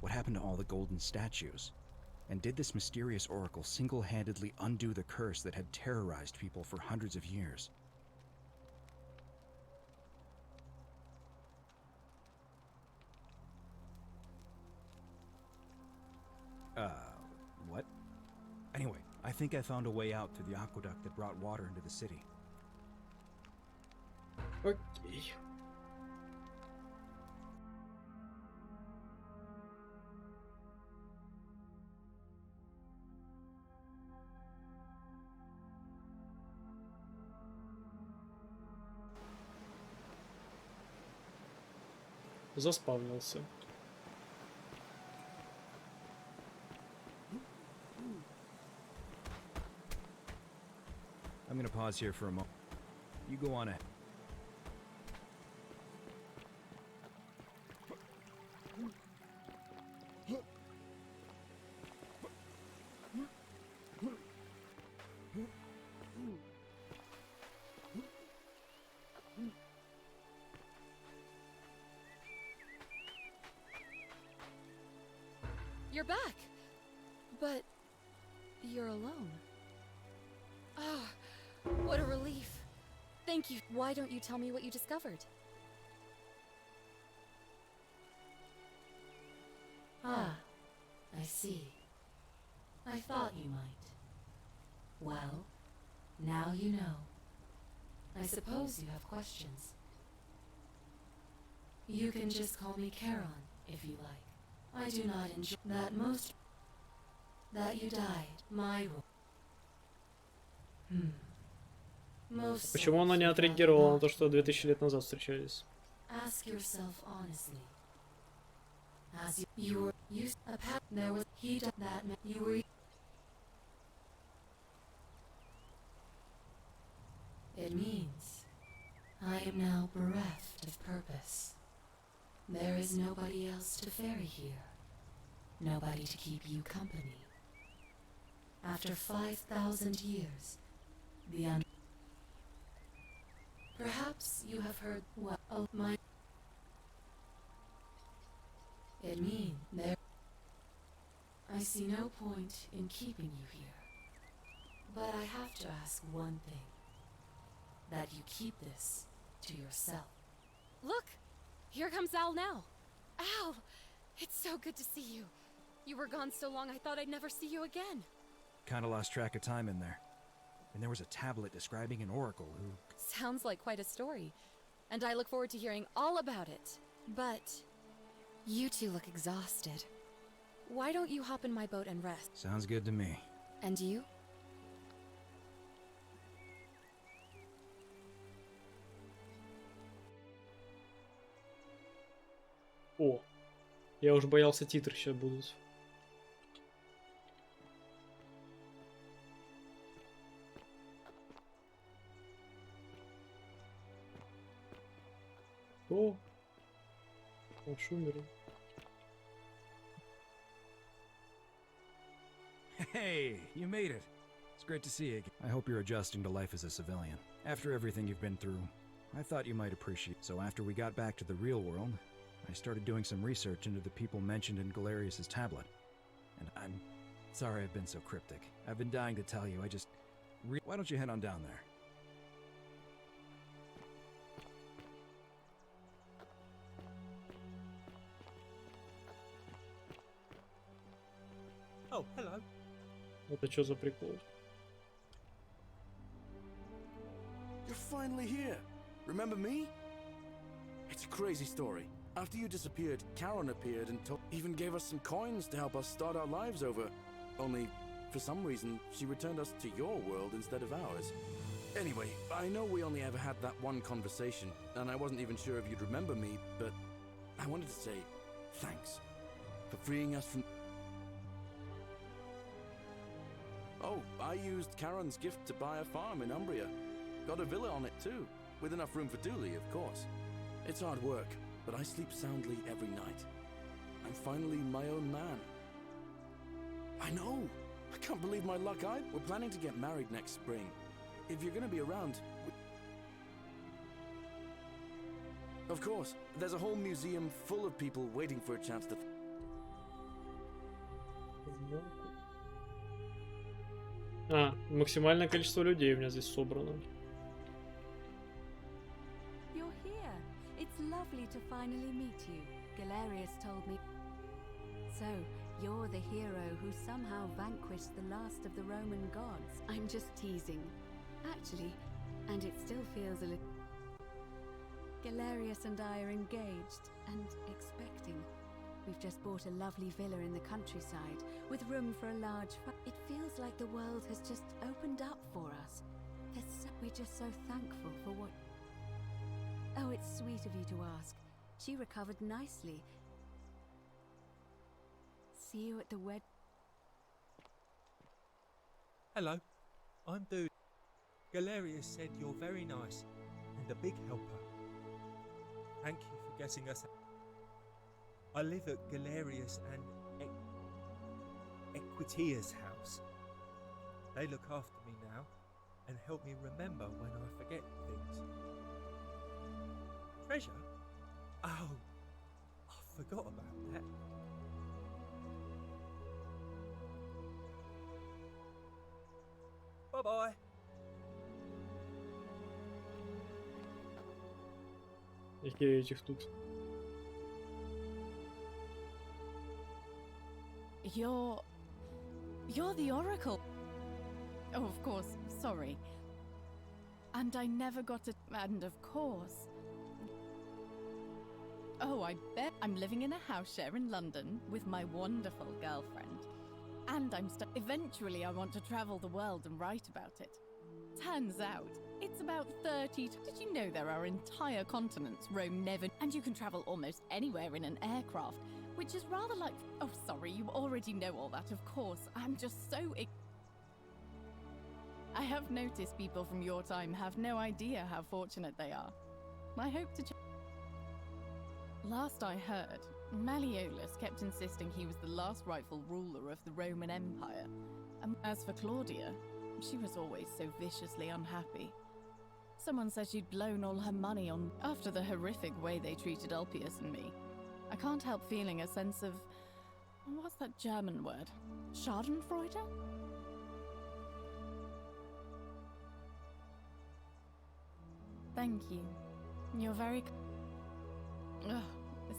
What happened to all the golden statues? And did this mysterious oracle single-handedly undo the curse that had terrorized people for hundreds of years? What? Anyway, I think I found a way out through the aqueduct that brought water into the city. Окей. Заспавнился. I'm gonna pause here for a moment. You go on ahead. You're back! But you're alone. Ah, what a relief. Thank you. Why don't you tell me what you discovered? Ah, I see. I thought you might. Well, now you know. I suppose you have questions. You can just call me Charon, if you like. I do not enjoy that you died, my Most Почему она не отреагировала на то, что 2000 лет назад встречались? Ask yourself honestly. As you were used a path, there was he did that you were. It means I am now bereft of purpose. There is nobody else to ferry here. Nobody to keep you company. After 5,000 years, perhaps you have heard what of my. It means there. I see no point in keeping you here. But I have to ask one thing. That you keep this to yourself. Look! Here comes Al now. Al! It's so good to see you. You were gone so long I thought I'd never see you again. Kinda lost track of time in there. And there was a tablet describing an oracle who... Sounds like quite a story. And I look forward to hearing all about it. But you two look exhausted. Why don't you hop in my boat and rest? Sounds good to me. And you? О, я уже боялся, титры сейчас будут. О, шумеры. Hey, you made it. It's great to see you again. I hope you're adjusting to life as a civilian. After everything you've been through, I thought you might appreciate. So after we got back to the real world, I started doing some research into the people mentioned in Galerius' tablet. And I'm sorry I've been so cryptic. I've been dying to tell you, why don't you head on down there? Oh, hello. Это что за прикол? You're finally here. Remember me? It's a crazy story. After you disappeared, Charon appeared and even gave us some coins to help us start our lives over. Only, for some reason, she returned us to your world instead of ours. Anyway, I know we only ever had that one conversation, and I wasn't even sure if you'd remember me, but I wanted to say thanks for freeing us from... Oh, I used Charon's gift to buy a farm in Umbria. Got a villa on it too, with enough room for Dooley, of course. It's hard work, but I sleep soundly every night. I'm finally my own man. I know! I can't believe my luck. We're planning to get married next spring. If you're gonna be around... Of course, there's a whole museum full of people waiting for a chance to... Максимальное количество людей у меня здесь собрано. You're here. It's lovely to finally meet you. Galerius told me. So, you're the hero who somehow vanquished the last of the Roman gods. I'm just teasing. Actually, and it still feels a little... Galerius and I are engaged and expecting. We've just bought a lovely villa in the countryside with room for a large... It feels like the world has just opened up for us. We're just so thankful for what... Oh, it's sweet of you to ask. She recovered nicely. See you at the wed... Hello, I'm Dude. Galerius said you're very nice and a big helper. Thank you for getting us... I live at Galerius and Equitia's house. They look after me now and help me remember when I forget things. Treasure? Oh, I forgot about that. Bye-bye. Какие этих тут? You're the Oracle. Oh, of course, sorry. And I never got it, and of course. Oh, I bet I'm living in a house share in London with my wonderful girlfriend. And eventually I want to travel the world and write about it. Turns out, it's about 30. Did you know there are entire continents Rome never... And you can travel almost anywhere in an aircraft, which is rather like... Oh, sorry, you already know all that, of course. I'm just so... I have noticed people from your time have no idea how fortunate they are. I hope to... Last I heard, Malleolus kept insisting he was the last rightful ruler of the Roman Empire. And as for Claudia, she was always so viciously unhappy. Someone said she'd blown all her money on after the horrific way they treated Ulpius and me. I can't help feeling a sense of... What's that German word? Schadenfreude? Thank you. You're very... Ugh.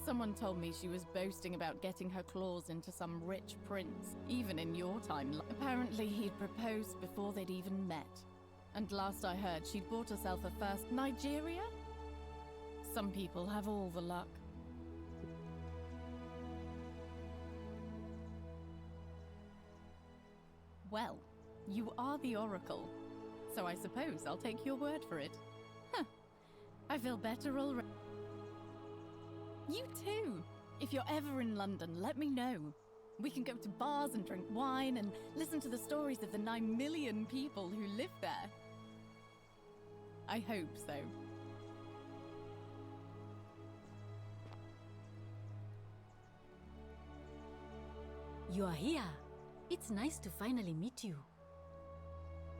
Someone told me she was boasting about getting her claws into some rich prince, even in your time. Apparently he'd proposed before they'd even met. And last I heard, she'd bought herself a first... Nigeria? Some people have all the luck. Well, you are the Oracle, so I suppose I'll take your word for it. Huh. I feel better already. You too! If you're ever in London, let me know. We can go to bars and drink wine and listen to the stories of the 9 million people who live there. I hope so. You are here. It's nice to finally meet you.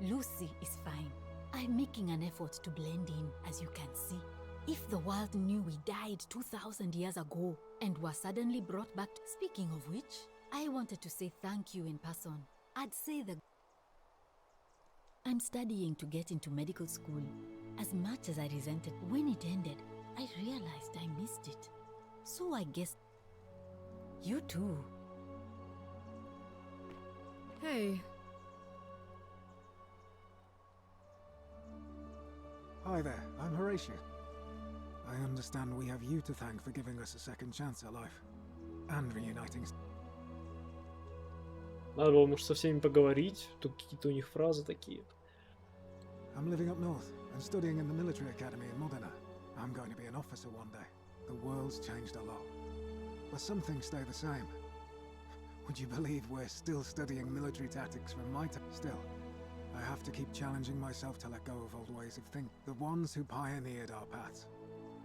Lucy is fine. I'm making an effort to blend in, as you can see. If the world knew we died 2,000 years ago and were suddenly brought back... Speaking of which, I wanted to say thank you in person. I'd say that I'm studying to get into medical school. As much as I resented when it ended, I realized I missed it. So I guess... You too. Hey. Hi there, I'm Horatius. I understand we have you to thank for giving us a second chance at life. And reuniting... Надо было, может, со всеми поговорить, то какие-то у них фразы такие. I'm living up north and studying in the military academy in Modena. I'm going to be an officer one day. The world's changed a lot. But some things stay the same. Would you believe we're still studying military tactics from my time? Still, I have to keep challenging myself to let go of old ways of thinking. The ones who pioneered our paths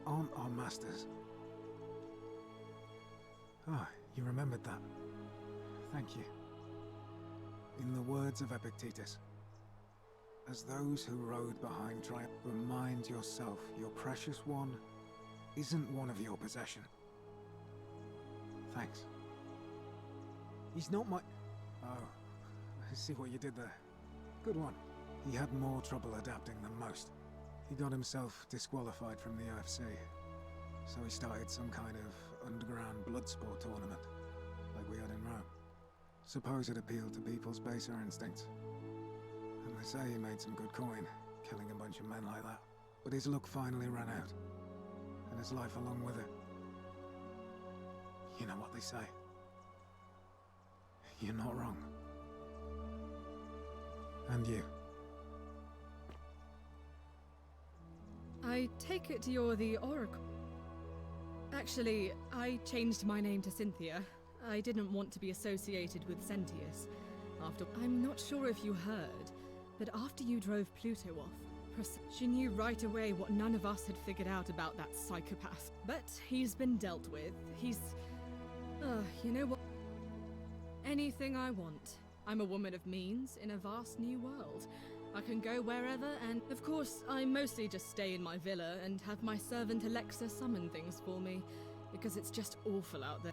aren't our masters. Ah, you remembered that. Thank you. In the words of Epictetus, as those who rode behind triumph, remind yourself your precious one isn't one of your possession. Thanks. He's not my... Oh, I see what you did there. Good one. He had more trouble adapting than most. He got himself disqualified from the UFC, so he started some kind of underground blood sport tournament, like we had in Rome. Suppose it appealed to people's baser instincts. And they say he made some good coin, killing a bunch of men like that. But his luck finally ran out, and his life along with it. You know what they say. You're not wrong. And you. I take it you're the Oracle. Actually, I changed my name to Cynthia. I didn't want to be associated with Sentius. I'm not sure if you heard, but after you drove Pluto off, she knew right away what none of us had figured out about that psychopath. But he's been dealt with. You know what? Anything I want. I'm a woman of means in a vast new world. I can go wherever, and of course, I mostly just stay in my villa and have my servant Alexa summon things for me, because it's just awful out there.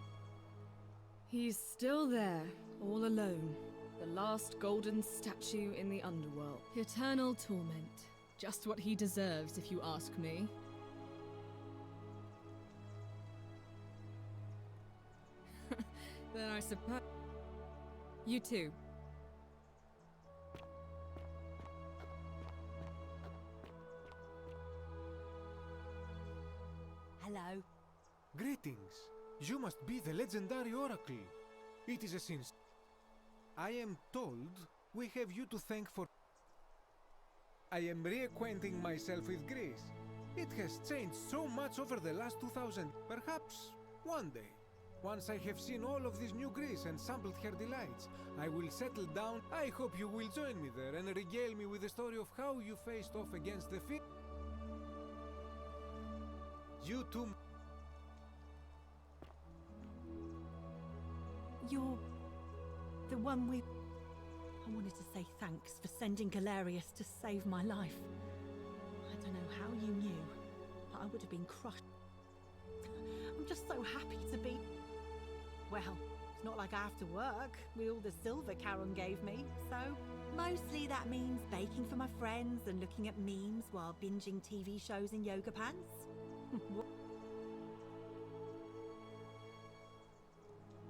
He's still there, all alone. The last golden statue in the underworld. Eternal torment. Just what he deserves, if you ask me. Then I suppose... You too. Hello. Greetings. You must be the legendary Oracle. It is a sin. I am told we have you to thank for... I am reacquainting myself with Greece. It has changed so much over the last 2000. Perhaps one day, once I have seen all of this new Greece and sampled her delights, I will settle down. I hope you will join me there and regale me with the story of how you faced off against the fit. You too. You're the one we... I wanted to say thanks for sending Galerius to save my life. I don't know how you knew, but I would have been crushed. I'm just so happy to be... Well, it's not like I have to work with all the silver Charon gave me, so... Mostly that means baking for my friends and looking at memes while binging TV shows in yoga pants.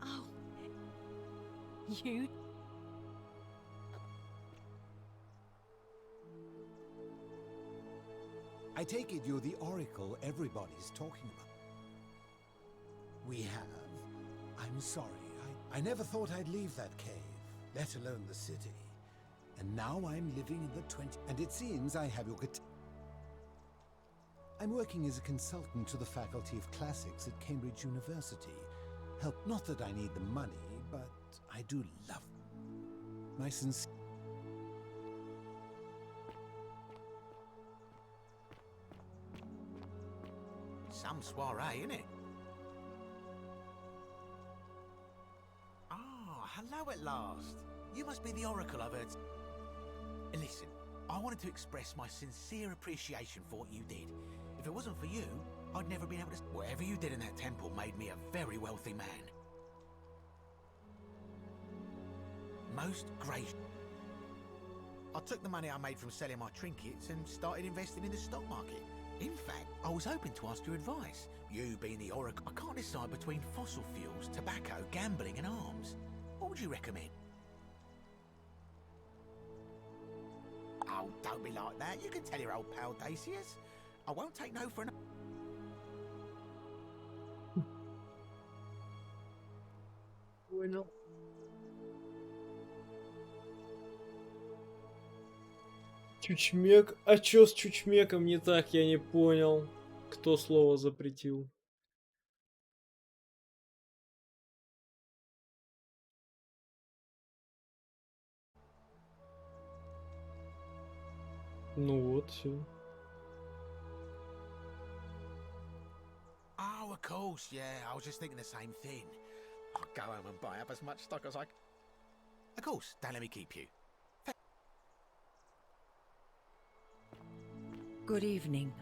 Oh. You... I take it you're the Oracle everybody's talking about. We have. I'm sorry. I never thought I'd leave that cave, let alone the city. And now I'm living in the 20... And it seems I have your... I'm working as a consultant to the Faculty of Classics at Cambridge University. Help, not that I need the money, but I do love... My sincere... Some soiree, innit? Ah, hello at last. You must be the Oracle I've heard. Listen, I wanted to express my sincere appreciation for what you did. If it wasn't for you, I'd never been able to... Whatever you did in that temple made me a very wealthy man. Most gracious. I took the money I made from selling my trinkets and started investing in the stock market. In fact, I was hoping to ask your advice. You being the Oracle, I can't decide between fossil fuels, tobacco, gambling and arms. What would you recommend? Oh, don't be like that. You can tell your old pal Dacius. I won't take no for an... Понял. Чучмек? А чё с чучмеком не так, я не понял. Кто слово запретил? Ну вот, все. Oh, of course, yeah. I was just thinking the same thing. I'll go home and buy up as much stock as I can. Of course, don't let me keep you. Good evening.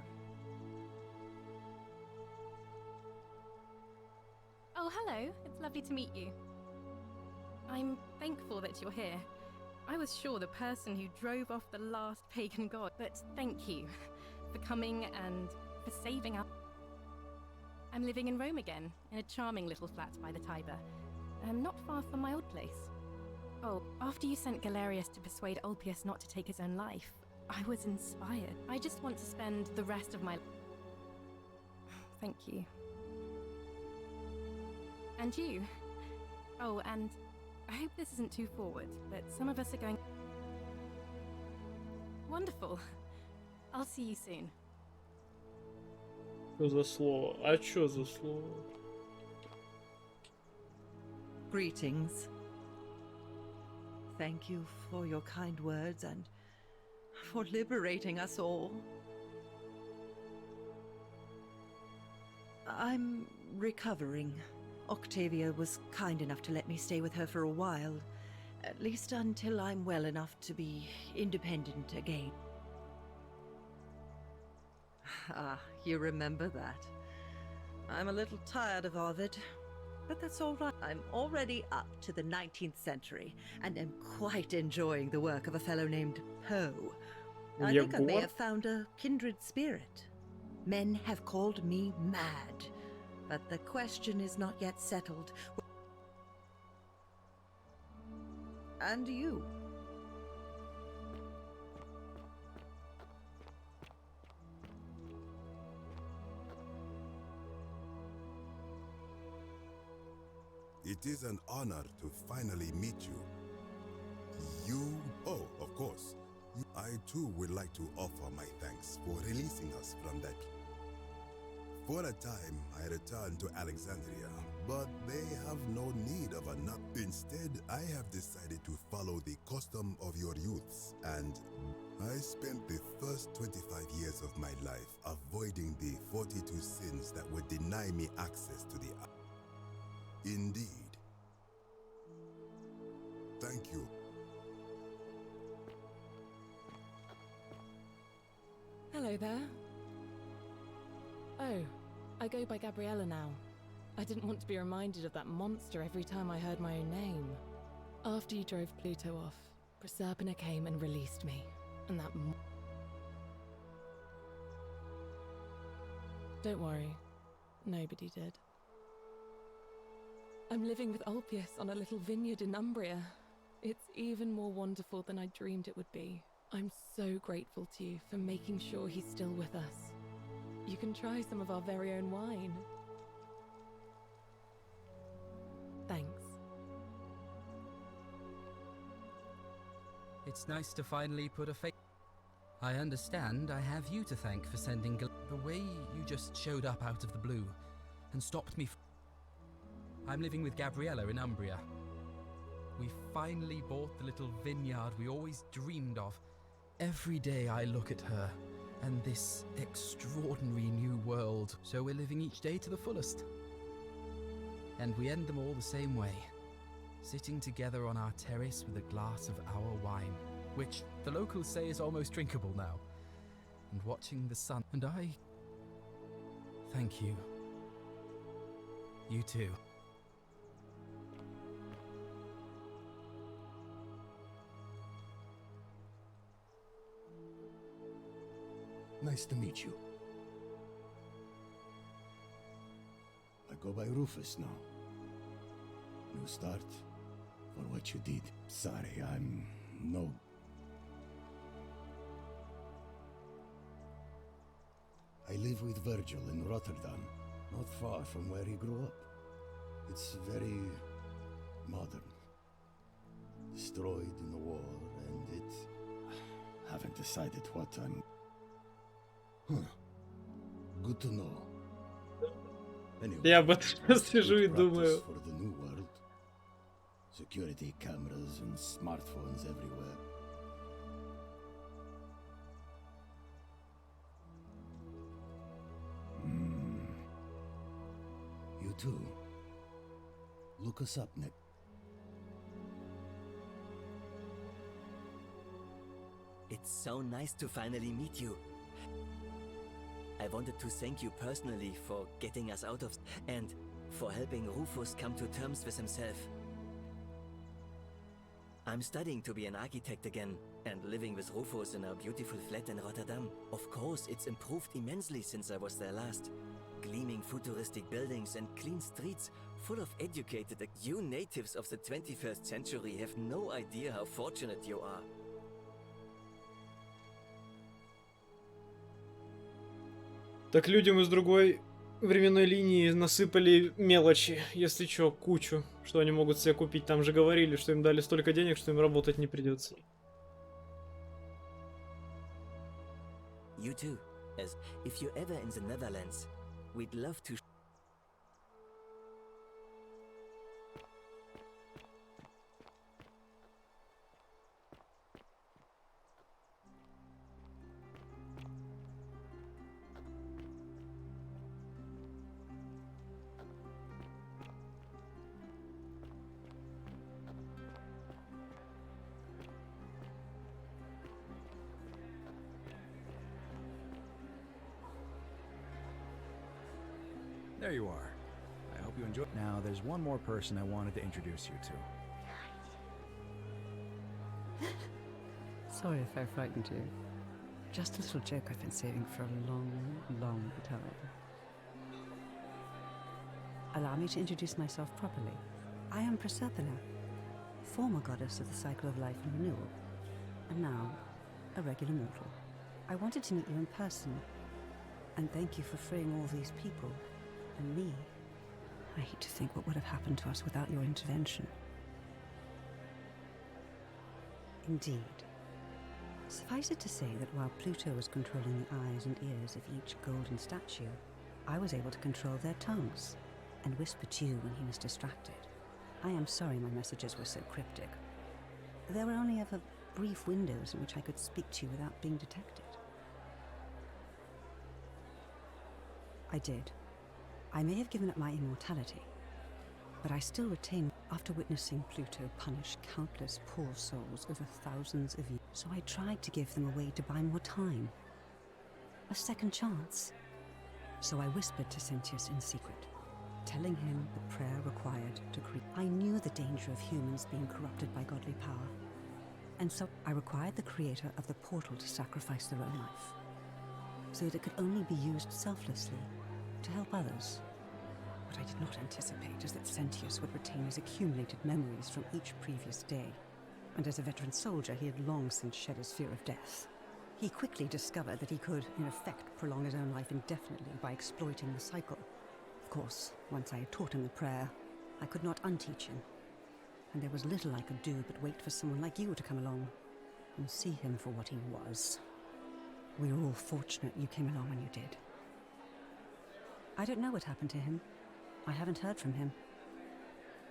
Oh, hello. It's lovely to meet you. I'm thankful that you're here. I was sure the person who drove off the last pagan god, but thank you for coming and for saving us. I'm living in Rome again, in a charming little flat by the Tiber, not far from my old place. Oh, after you sent Galerius to persuade Ulpius not to take his own life, I was inspired. I just want to spend the rest of my... Thank you. And you. Oh, and I hope this isn't too forward, but some of us are going... Wonderful. I'll see you soon. Что за слово? А чё за слово? Greetings. Thank you for your kind words and for liberating us all. I'm recovering. Octavia was kind enough to let me stay with her for a while, at least until I'm well enough to be independent again. Ah, you remember that. I'm a little tired of Ovid, but that's all right. I'm already up to the 19th century, and am quite enjoying the work of a fellow named Poe. I think I may have found a kindred spirit. Men have called me mad, but the question is not yet settled. And you? It is an honor to finally meet you. Oh, of course. I too would like to offer my thanks for releasing us from that. For a time, I returned to Alexandria, but they have no need of a nut. Instead, I have decided to follow the custom of your youths, and I spent the first 25 years of my life avoiding the 42 sins that would deny me access to the... Indeed. Thank you. Hello there. Oh, I go by Gabriella now. I didn't want to be reminded of that monster every time I heard my own name. After you drove Pluto off, Proserpina came and released me, and that Don't worry, nobody did. I'm living with Ulpius on a little vineyard in Umbria. It's even more wonderful than I dreamed it would be. I'm so grateful to you for making sure he's still with us. You can try some of our very own wine. Thanks. It's nice to finally put a face. I understand I have you to thank for sending the way you just showed up out of the blue and stopped me. I'm living with Gabriella in Umbria. We finally bought the little vineyard we always dreamed of. Every day I look at her and this extraordinary new world, so we're living each day to the fullest. And we end them all the same way, sitting together on our terrace with a glass of our wine, which the locals say is almost drinkable now, and watching the sun. And I... thank you. You too. Nice to meet you. I go by Rufus now. New start for what you did. Sorry, I'm no... I live with Virgil in Rotterdam, not far from where he grew up. It's very modern. Destroyed in the war, and it... haven't decided what I'm... Good to know. Anyway, Я об этом сижу и думаю. For the new world. Security cameras and smartphones everywhere. too. Look us up next. It's so nice to finally meet you. I wanted to thank you personally for getting us out of... and for helping Rufus come to terms with himself. I'm studying to be an architect again, and living with Rufus in our beautiful flat in Rotterdam. Of course, it's improved immensely since I was there last. Gleaming futuristic buildings and clean streets full of educated... You natives of the 21st century have no idea how fortunate you are. Так людям из другой временной линии насыпали мелочи, если чё, кучу, что они могут себе купить. Там же говорили, что им дали столько денег, что им работать не придется. You too, as if you're ever in the Netherlands, we'd love to... There you are. I hope you enjoy. Now, there's one more person I wanted to introduce you to. Sorry if I frightened you. Just a little joke I've been saving for a long, long time. Allow me to introduce myself properly. I am Proserpina, former goddess of the cycle of life and renewal, and now a regular mortal. I wanted to meet you in person, and thank you for freeing all these people. And me. I hate to think what would have happened to us without your intervention. Indeed. Suffice it to say that while Pluto was controlling the eyes and ears of each golden statue, I was able to control their tongues and whisper to you when he was distracted. I am sorry my messages were so cryptic. There were only ever brief windows in which I could speak to you without being detected. I did. I may have given up my immortality, but I still retain after witnessing Pluto punish countless poor souls over thousands of years. So I tried to give them a way to buy more time. A second chance. So I whispered to Sentius in secret, telling him the prayer required to create. I knew the danger of humans being corrupted by godly power, and so I required the creator of the portal to sacrifice their own life, so that it could only be used selflessly to help others. What I did not anticipate is that Sentius would retain his accumulated memories from each previous day, and as a veteran soldier he had long since shed his fear of death. He quickly discovered that he could, in effect, prolong his own life indefinitely by exploiting the cycle. Of course, once I had taught him the prayer, I could not unteach him, and there was little I could do but wait for someone like you to come along and see him for what he was. We were all fortunate you came along when you did. I don't know what happened to him. I haven't heard from him.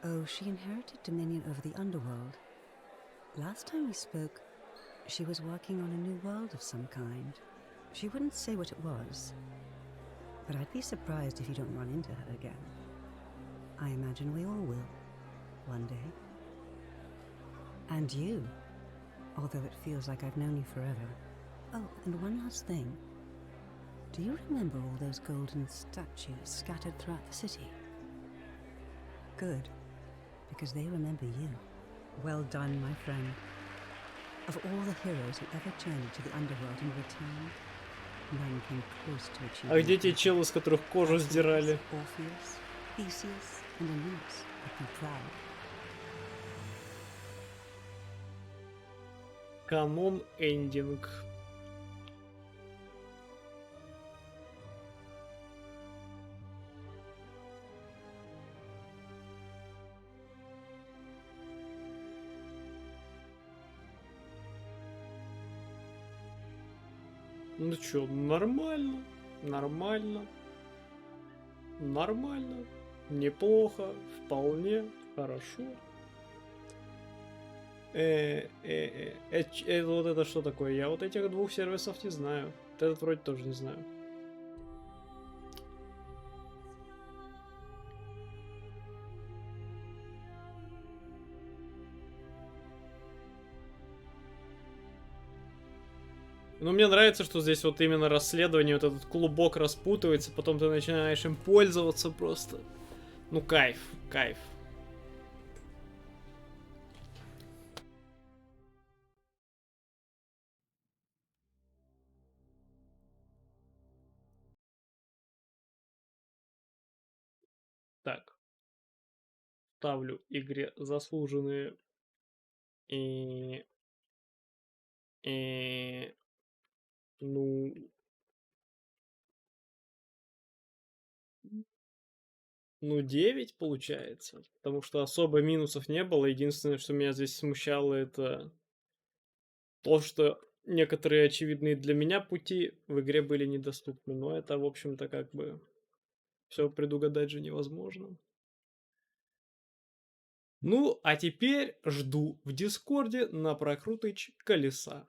Oh, she inherited dominion over the underworld. Last time we spoke, she was working on a new world of some kind. She wouldn't say what it was, but I'd be surprised if you don't run into her again. I imagine we all will, one day. And you, although it feels like I've known you forever. Oh, and one last thing. Do you remember all those golden statues scattered throughout the city? Good, because they remember you. Well done, my friend. Of all the heroes who ever journeyed to the underworld and returned, none came close to achieving. А где те челы, с которых кожу сдирали? Orpheus, Theseus, and Aeneas would be proud. Канон эндинг. Ну чё, нормально, нормально, нормально, неплохо, вполне хорошо. Вот это что такое? Я вот этих двух сервисов не знаю. Вот этот вроде тоже не знаю. Но мне нравится, что здесь вот именно расследование, вот этот клубок распутывается, потом ты начинаешь им пользоваться просто. Ну, кайф, кайф. Так. Ставлю игре заслуженные и ну ну 9 получается, потому что особо минусов не было. Единственное, что меня здесь смущало, это то, что некоторые очевидные для меня пути в игре были недоступны. Но это, в общем-то, как бы все предугадать же невозможно. Ну, а теперь жду в Дискорде на прокрутыч колеса.